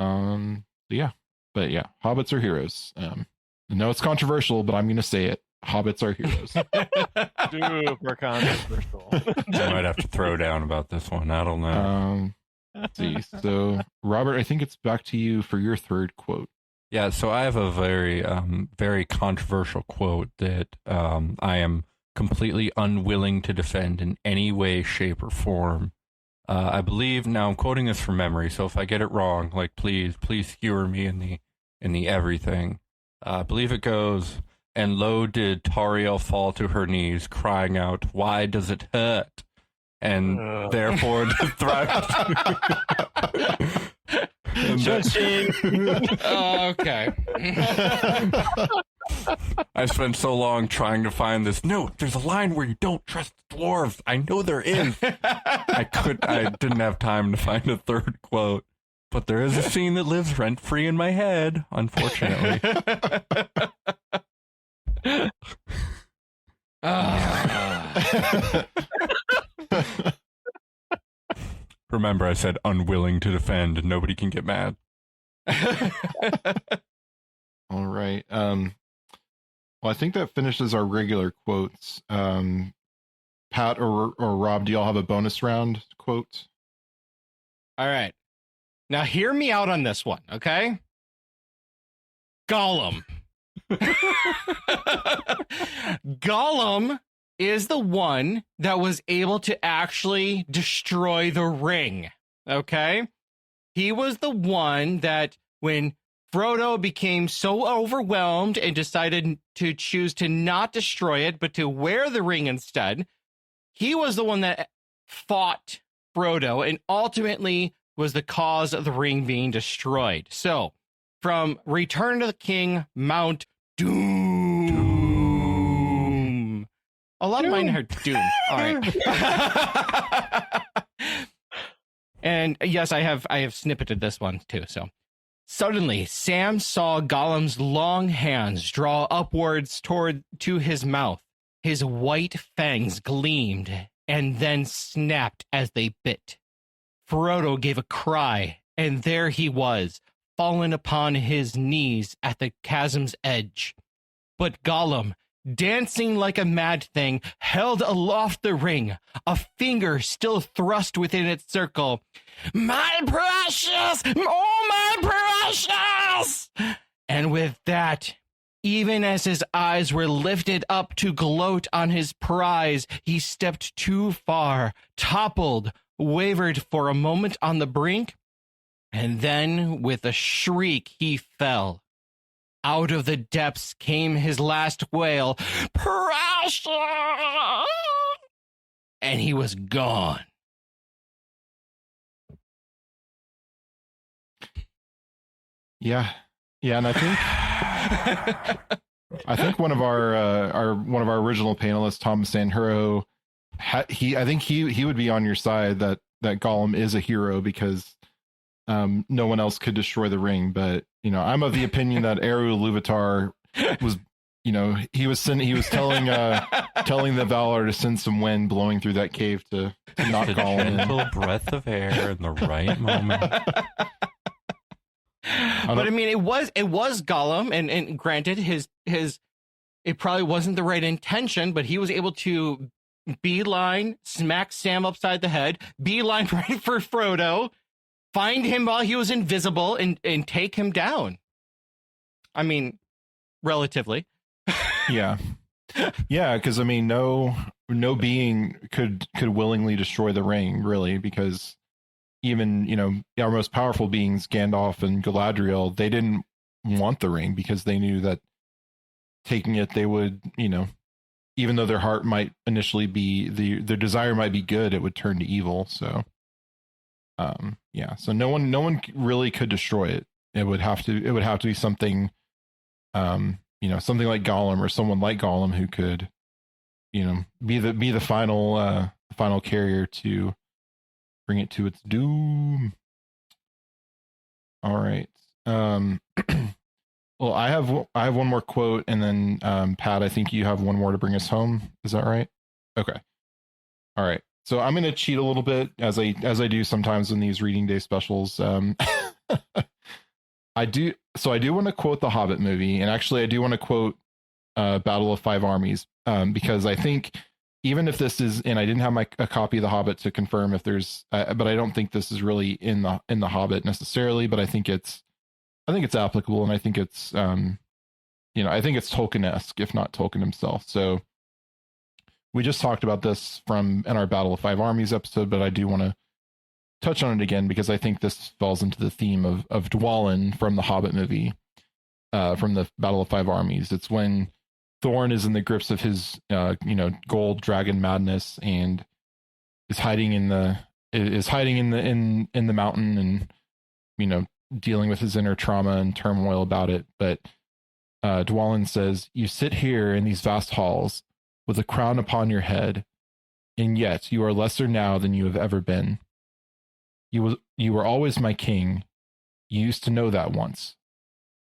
yeah, hobbits are heroes. I know it's controversial, but I'm going to say it. Hobbits are heroes. Super controversial. I might have to throw down about this one. I don't know. Let's see. So, Robert, I think it's back to you for your third quote. Yeah. So I have a very, very controversial quote that I am completely unwilling to defend in any way, shape, or form. I believe, now I'm quoting this from memory, so if I get it wrong, please skewer me in the everything. I believe it goes, "And lo did Tauriel fall to her knees, crying out, 'Why does it hurt?' And therefore did thrive." Oh, okay. I spent so long trying to find this. No, there's a line where you don't trust dwarves. I know there is. I didn't have time to find a third quote, but there is a scene that lives rent free in my head, unfortunately. Remember, I said unwilling to defend, and nobody can get mad. All All right. Well, I think that finishes our regular quotes. Pat or Rob, do y'all have a bonus round quote? All right. Now hear me out on this one, okay? Gollum. Gollum is the one that was able to actually destroy the ring, okay? He was the one that when Frodo became so overwhelmed and decided to choose to not destroy it, but to wear the ring instead, he was the one that fought Frodo and ultimately was the cause of the ring being destroyed. So, from Return of the King, Mount Doom. A lot of mine are Doom. All right. And yes, I have snippeted this one too. So, suddenly Sam saw Gollum's long hands draw upwards to his mouth. His white fangs gleamed and then snapped as they bit. Frodo gave a cry, and there he was, fallen upon his knees at the chasm's edge. But Gollum, dancing like a mad thing, held aloft the ring, a finger still thrust within its circle. "My precious! Oh, my precious!" And with that, even as his eyes were lifted up to gloat on his prize, he stepped too far, toppled, wavered for a moment on the brink, and then with a shriek he fell. Out of the depths came his last wail, "Precious!" And he was gone. Yeah, and I think one of our original panelists, Tom Sanhuro, I think he would be on your side that Gollum is a hero because no one else could destroy the ring. But I'm of the opinion that Eru Ilúvatar was, he was telling the Valar to send some wind blowing through that cave to knock Gollum in. Gentle breath of air in the right moment. But I mean, it was Gollum, and granted, his it probably wasn't the right intention, but he was able to beeline, smack Sam upside the head, beeline right for Frodo, find him while he was invisible, and take him down. I mean, relatively. Yeah, because I mean, no being could willingly destroy the ring, really, because even our most powerful beings, Gandalf and Galadriel, they didn't want the ring because they knew that taking it, they would, even though their heart might initially be their desire might be good, it would turn to evil. So so no one really could destroy it. It would have to be something something like Gollum or someone like Gollum who could be the final carrier to bring it to its doom. All right. Well, I have one more quote, and then Pat, I think you have one more to bring us home. Is that right? Okay. All right. So I'm going to cheat a little bit as I do sometimes in these reading day specials. I do want to quote the Hobbit movie, and actually I do want to quote Battle of Five Armies because I think even if this is, and I didn't have a copy of the Hobbit to confirm if there's, but I don't think this is really in the Hobbit necessarily, but I think it's applicable, and I think it's I think it's Tolkien-esque, if not Tolkien himself. So we just talked about this in our Battle of Five Armies episode, but I do want to touch on it again because I think this falls into the theme of Dwalin from the Hobbit movie, from the Battle of Five Armies. It's when Thorin is in the grips of his gold dragon madness and is hiding in the mountain and dealing with his inner trauma and turmoil about it. But Dwalin says, "You sit here in these vast halls with a crown upon your head, and yet you are lesser now than you have ever been. You were always my king. You used to know that once,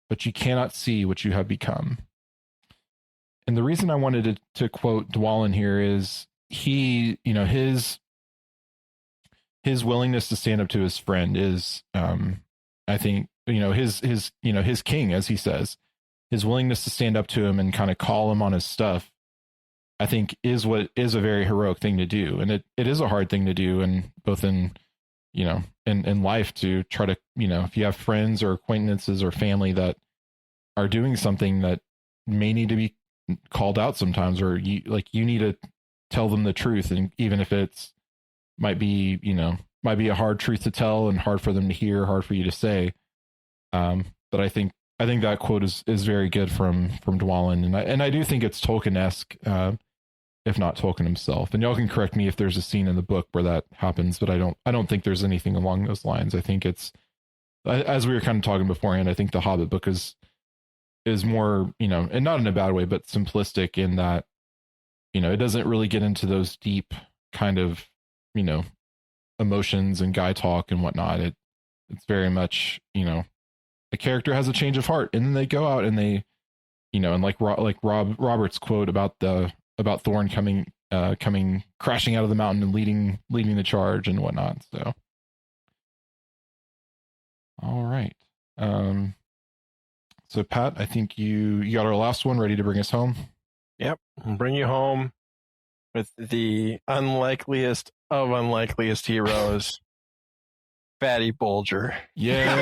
but you cannot see what you have become." And the reason I wanted to quote Dwalin here is he, his willingness to stand up to his friend is, I think, his king, as he says. his willingness to stand up to him and kind of call him on his stuff, I think is a very heroic thing to do. And it is a hard thing to do, and both in, you know, in life, to try to, you know, if you have friends or acquaintances or family that are doing something that may need to be called out sometimes, or you need to tell them the truth. And even if might be a hard truth to tell and hard for them to hear, hard for you to say. But I think that quote is very good from Dwalin. And I do think it's Tolkien-esque, if not Tolkien himself. And y'all can correct me if there's a scene in the book where that happens, but I don't think there's anything along those lines. I think it's, as we were kind of talking beforehand, I think the Hobbit book is more, you know, and not in a bad way, but simplistic in that, you know, it doesn't really get into those deep kind of, you know, emotions and guy talk and whatnot. It's very much, you know, a character has a change of heart, and then they go out and they, you know, and like Robert's quote about Thorin coming crashing out of the mountain and leading the charge and whatnot. So, all right. So Pat, I think you got our last one ready to bring us home. Yep, I'll bring you home with the unlikeliest of unlikeliest heroes, Fatty Bolger. Yes.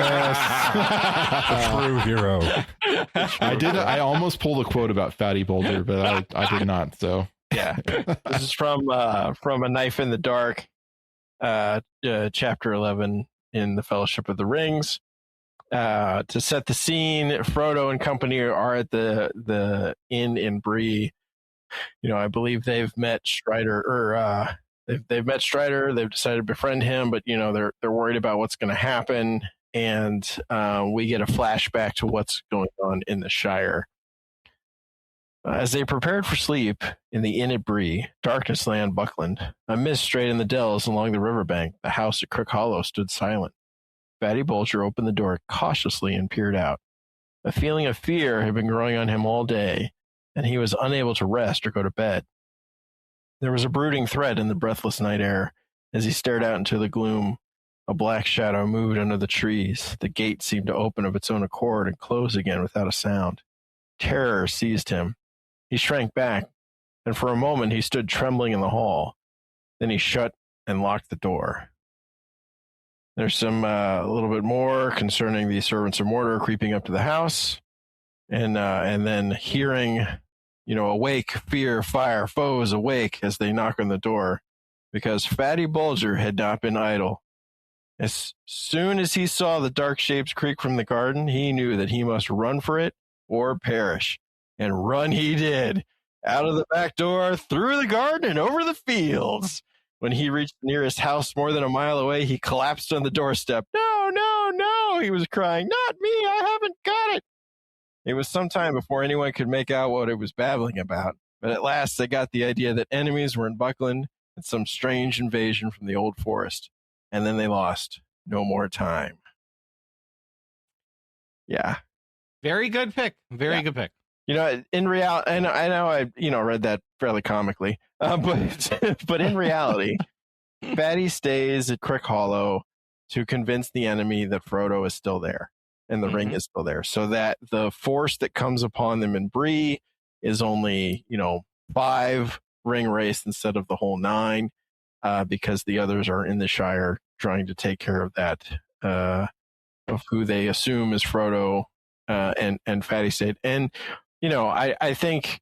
A true hero. I almost pulled a quote about Fatty Bolger, but I did not. So yeah, this is from A Knife in the Dark, chapter 11 in the Fellowship of the Rings. To set the scene, Frodo and company are at the inn in Bree. You know, I believe they've met Strider, or they've met Strider. They've decided to befriend him, but you know they're worried about what's going to happen, and we get a flashback to what's going on in the Shire. As they prepared for sleep in the inn at Bree, darkness lay on Buckland. A mist strayed in the dells along the riverbank. The house at Crick Hollow stood silent. Fatty Bolger opened the door cautiously and peered out. A feeling of fear had been growing on him all day, and he was unable to rest or go to bed. There was a brooding threat in the breathless night air. As he stared out into the gloom, a black shadow moved under the trees. The gate seemed to open of its own accord and close again without a sound. Terror seized him. He shrank back, and for a moment he stood trembling in the hall. Then he shut and locked the door. There's some a little bit more concerning the servants of Mordor creeping up to the house, and then hearing, you know, awake, fear, fire, foes awake as they knock on the door, because Fatty Bolger had not been idle. As soon as he saw the dark shapes creak from the garden, he knew that he must run for it or perish, and run he did, out of the back door, through the garden, and over the fields. When he reached the nearest house more than a mile away, he collapsed on the doorstep. No, no, no, he was crying. Not me, I haven't got it. It was some time before anyone could make out what it was babbling about, but at last they got the idea that enemies were in Buckland and some strange invasion from the old forest, and then they lost no more time. Yeah. Very good pick. Very good pick. You know, in reality, and I know I read that fairly comically, but in reality, Fatty stays at Crick Hollow to convince the enemy that Frodo is still there and the ring is still there, so that the force that comes upon them in Bree is only 5 ring wraiths instead of the whole 9, because the others are in the Shire trying to take care of that, of who they assume is Frodo and Fatty stayed. And I think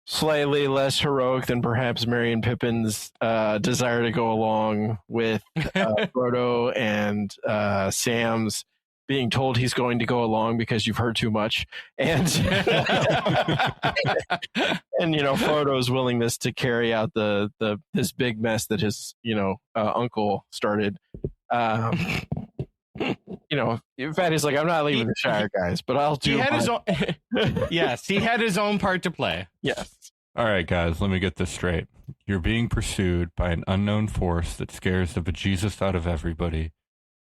slightly less heroic than perhaps Merry and Pippin's desire to go along with Frodo and Sam's being told he's going to go along because you've heard too much, and and Frodo's willingness to carry out this big mess that his uncle started. Fatty's like, I'm not leaving the Shire, guys, but I'll do. He had his own. Yes, he had his own part to play. Yes. All right, guys, let me get this straight. You're being pursued by an unknown force that scares the bejesus out of everybody.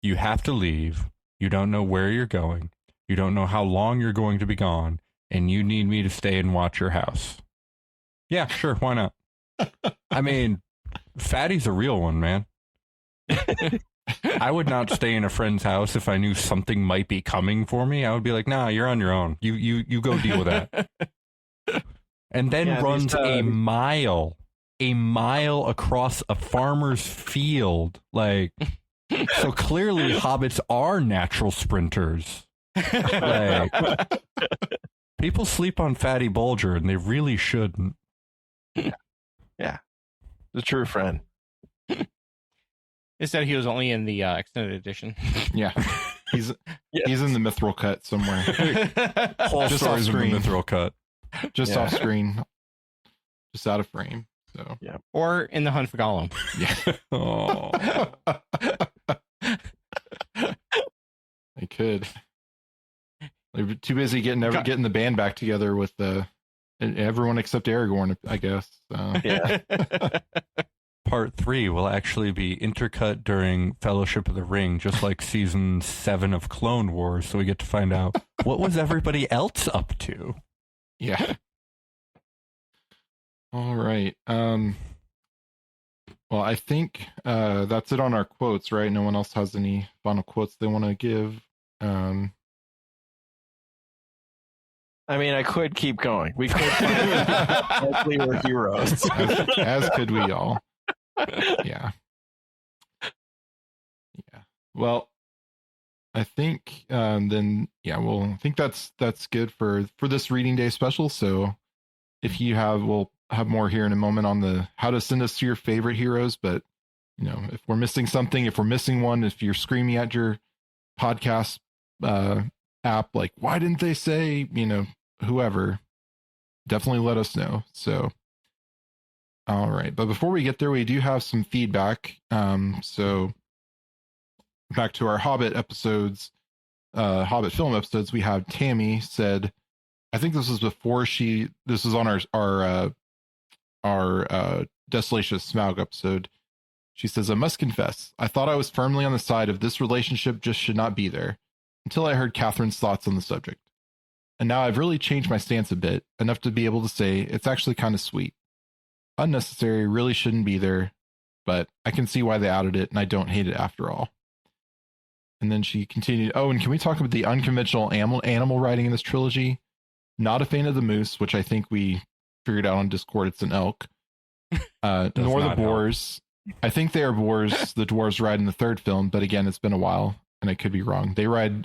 You have to leave. You don't know where you're going. You don't know how long you're going to be gone, and you need me to stay and watch your house. Yeah, sure, why not? I mean, Fatty's a real one, man. I would not stay in a friend's house if I knew something might be coming for me. I would be like, nah, you're on your own. You go deal with that. And then runs a mile across a farmer's field. Like, so clearly hobbits are natural sprinters. Like, people sleep on Fatty Bolger and they really shouldn't. Yeah. The true friend. Instead, he was only in the extended edition. Yeah. He's in the mithril cut somewhere. Whole Just stories off in the screen. mithril cut. Just off screen. Just out of frame. So Yeah. Or in the Hunt for Gollum. yeah. Oh. I could. They're too busy getting the band back together with everyone except Aragorn, I guess. Yeah. Part 3 will actually be intercut during Fellowship of the Ring, just like season 7 of Clone Wars, so we get to find out what was everybody else up to. Yeah. All right. Well, I think that's it on our quotes, right? No one else has any final quotes they want to give. I mean, I could keep going. We could. Hopefully, we're heroes. as could we all. Yeah. Well, I think then I think that's good for this reading day special. So if we'll have more here in a moment on the how to send us to your favorite heroes. But if we're missing something, if we're missing one, if you're screaming at your podcast app like, why didn't they say, whoever, definitely let us know. So all right, but before we get there, we do have some feedback. So back to our Hobbit episodes, Hobbit film episodes, we have Tammy said, I think this was before this was on our Desolation of Smaug episode. She says, I must confess, I thought I was firmly on the side of this relationship just should not be there until I heard Catherine's thoughts on the subject. And now I've really changed my stance a bit, enough to be able to say it's actually kind of sweet. Unnecessary, really shouldn't be there, but I can see why they added it, and I don't hate it after all. And then she continued, and can we talk about the unconventional animal writing in this trilogy? Not a fan of the moose, which I think we figured out on Discord, it's an elk. Nor the boars. I think they are boars the dwarves ride in the third film, but again, it's been a while, and I could be wrong. They ride,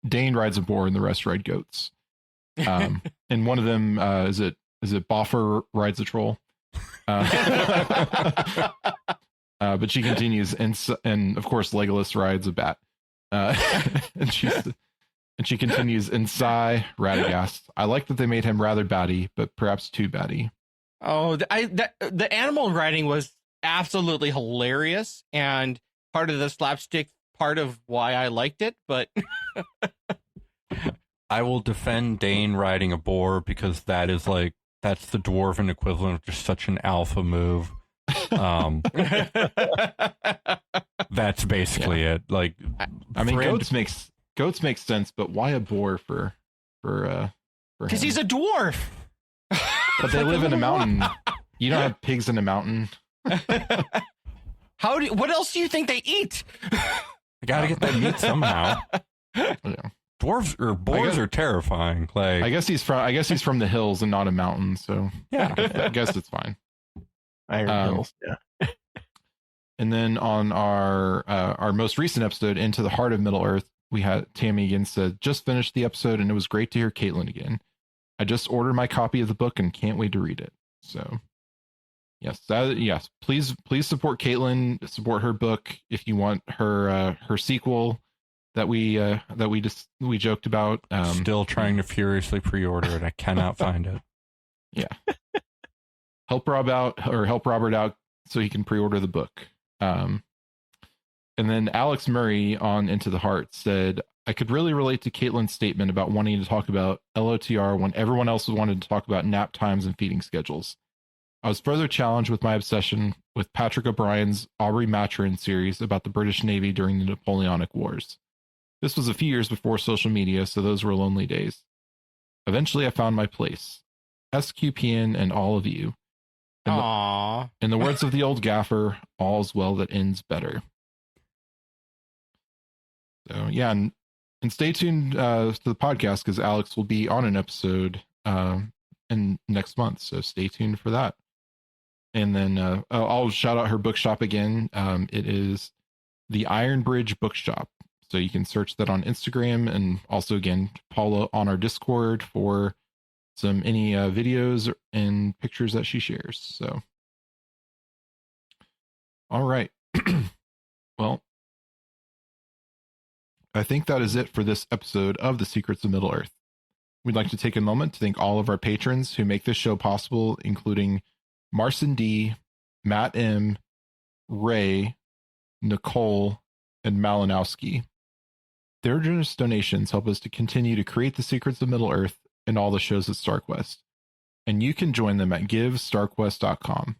Dane rides a boar, and the rest ride goats. And one of them, is it Boffer rides a troll? But she continues, and of course Legolas rides a bat. And she continues, and sigh, Radagast. I like that they made him rather batty, but perhaps too batty. Oh, the animal writing was absolutely hilarious, and part of the slapstick part of why I liked it, but I will defend Dane riding a boar because that's the dwarven equivalent of just such an alpha move. That's basically it. Like, I mean, goats makes sense, but why a boar for because he's a dwarf. But they live in a mountain. You don't have pigs in a mountain. What else do you think they eat? I gotta get that meat somehow. Yeah. Dwarves or boars are terrifying. Like, I guess he's from the hills and not a mountain, so yeah, I guess it's fine. Iron Hills, yeah. And then on our most recent episode, Into the Heart of Middle Earth, we had Tammy again said, just finished the episode and it was great to hear Caitlin again. I just ordered my copy of the book and can't wait to read it. So yes, please support Caitlin, support her book if you want her sequel that we joked about. Still trying to furiously pre-order it. I cannot find it. Yeah. Help Robert out so he can pre-order the book. And then Alex Murray on Into the Heart said, I could really relate to Caitlin's statement about wanting to talk about LOTR when everyone else wanted to talk about nap times and feeding schedules. I was further challenged with my obsession with Patrick O'Brien's Aubrey Maturin series about the British Navy during the Napoleonic Wars. This was a few years before social media, so those were lonely days. Eventually, I found my place. SQPN and all of you. Aww. In the words of the old gaffer, all's well that ends better. So yeah, and stay tuned to the podcast because Alex will be on an episode in next month. So stay tuned for that. And then I'll shout out her bookshop again. It is the Iron Bridge Bookshop. So you can search that on Instagram, and also again, Paula on our Discord for any videos and pictures that she shares. So, all right. Well, I think that is it for this episode of The Secrets of Middle-earth. We'd like to take a moment to thank all of our patrons who make this show possible, including Marcin D, Matt M, Ray, Nicole, and Malinowski. Their generous donations help us to continue to create The Secrets of Middle-earth and all the shows at StarQuest. And you can join them at givestarquest.com.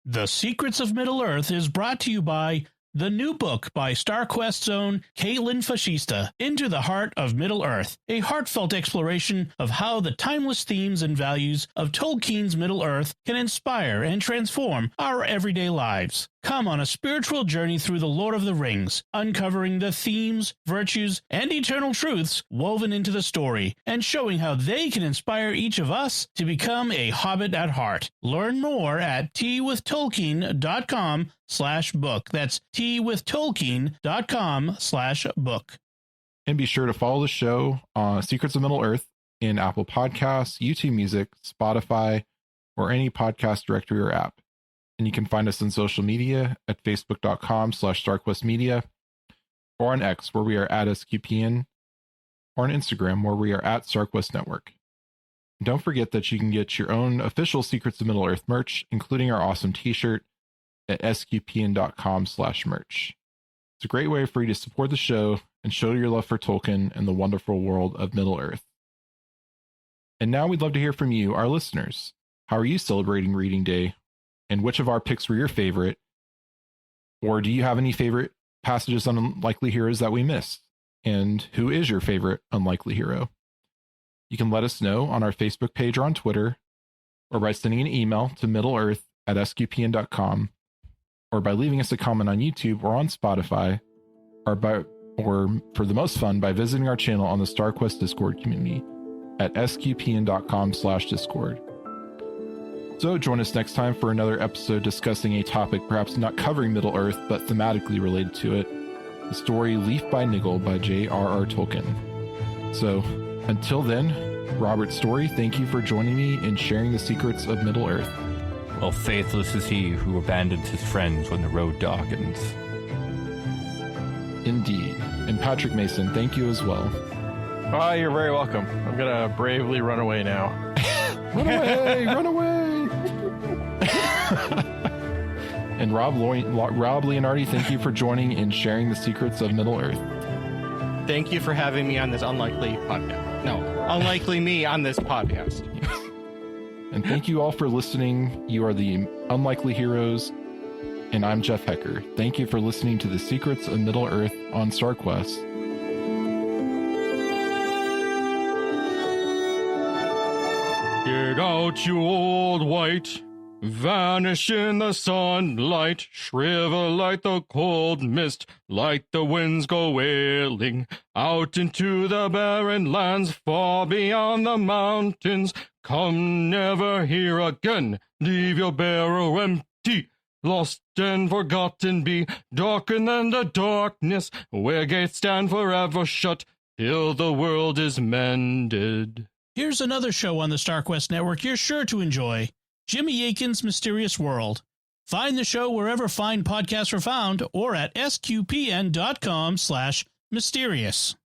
The Secrets of Middle-earth is brought to you by the new book by StarQuest's own Caitlin Fascista, Into the Heart of Middle-earth, a heartfelt exploration of how the timeless themes and values of Tolkien's Middle-earth can inspire and transform our everyday lives. Come on a spiritual journey through the Lord of the Rings, uncovering the themes, virtues, and eternal truths woven into the story, and showing how they can inspire each of us to become a hobbit at heart. Learn more at teawithtolkien.com/book. That's teawithtolkien.com/book. And be sure to follow the show on Secrets of Middle-earth in Apple Podcasts, YouTube Music, Spotify, or any podcast directory or app. And you can find us on social media at facebook.com/StarQuestMedia, or on X, where we are at SQPN, or on Instagram, where we are at StarQuest Network. And don't forget that you can get your own official Secrets of Middle-earth merch, including our awesome t-shirt, at sqpn.com/merch. It's a great way for you to support the show and show your love for Tolkien and the wonderful world of Middle-earth. And now we'd love to hear from you, our listeners. How are you celebrating Reading Day? And which of our picks were your favorite? Or do you have any favorite passages on Unlikely Heroes that we missed? And who is your favorite Unlikely Hero? You can let us know on our Facebook page or on Twitter, or by sending an email to middleearth@sqpn.com, or by leaving us a comment on YouTube or on Spotify, or for the most fun, by visiting our channel on the StarQuest Discord community at sqpn.com/Discord. So join us next time for another episode discussing a topic perhaps not covering Middle-earth, but thematically related to it, the story Leaf by Niggle by J.R.R. Tolkien. So until then, Robert Story, thank you for joining me in sharing the secrets of Middle-earth. Well, faithless is he who abandons his friends when the road darkens. Indeed. And Patrick Mason, thank you as well. Oh, you're very welcome. I'm going to bravely run away now. Run away! Run away! And Rob Leonardi, thank you for joining and sharing the secrets of Middle-earth. Thank you for having me on this unlikely podcast. No, unlikely me on this podcast. And thank you all for listening. You are the Unlikely Heroes, and I'm Jeff Haecker. Thank you for listening to the Secrets of Middle-earth on StarQuest. Get out, you old wight. Vanish in the sunlight, shrivel like the cold mist, like the winds go wailing, out into the barren lands, far beyond the mountains. Come never here again, leave your barrow empty, lost and forgotten be, darker than the darkness, where gates stand forever shut, till the world is mended. Here's another show on the StarQuest Network you're sure to enjoy. Jimmy Akin's Mysterious World. Find the show wherever fine podcasts are found or at sqpn.com/mysterious.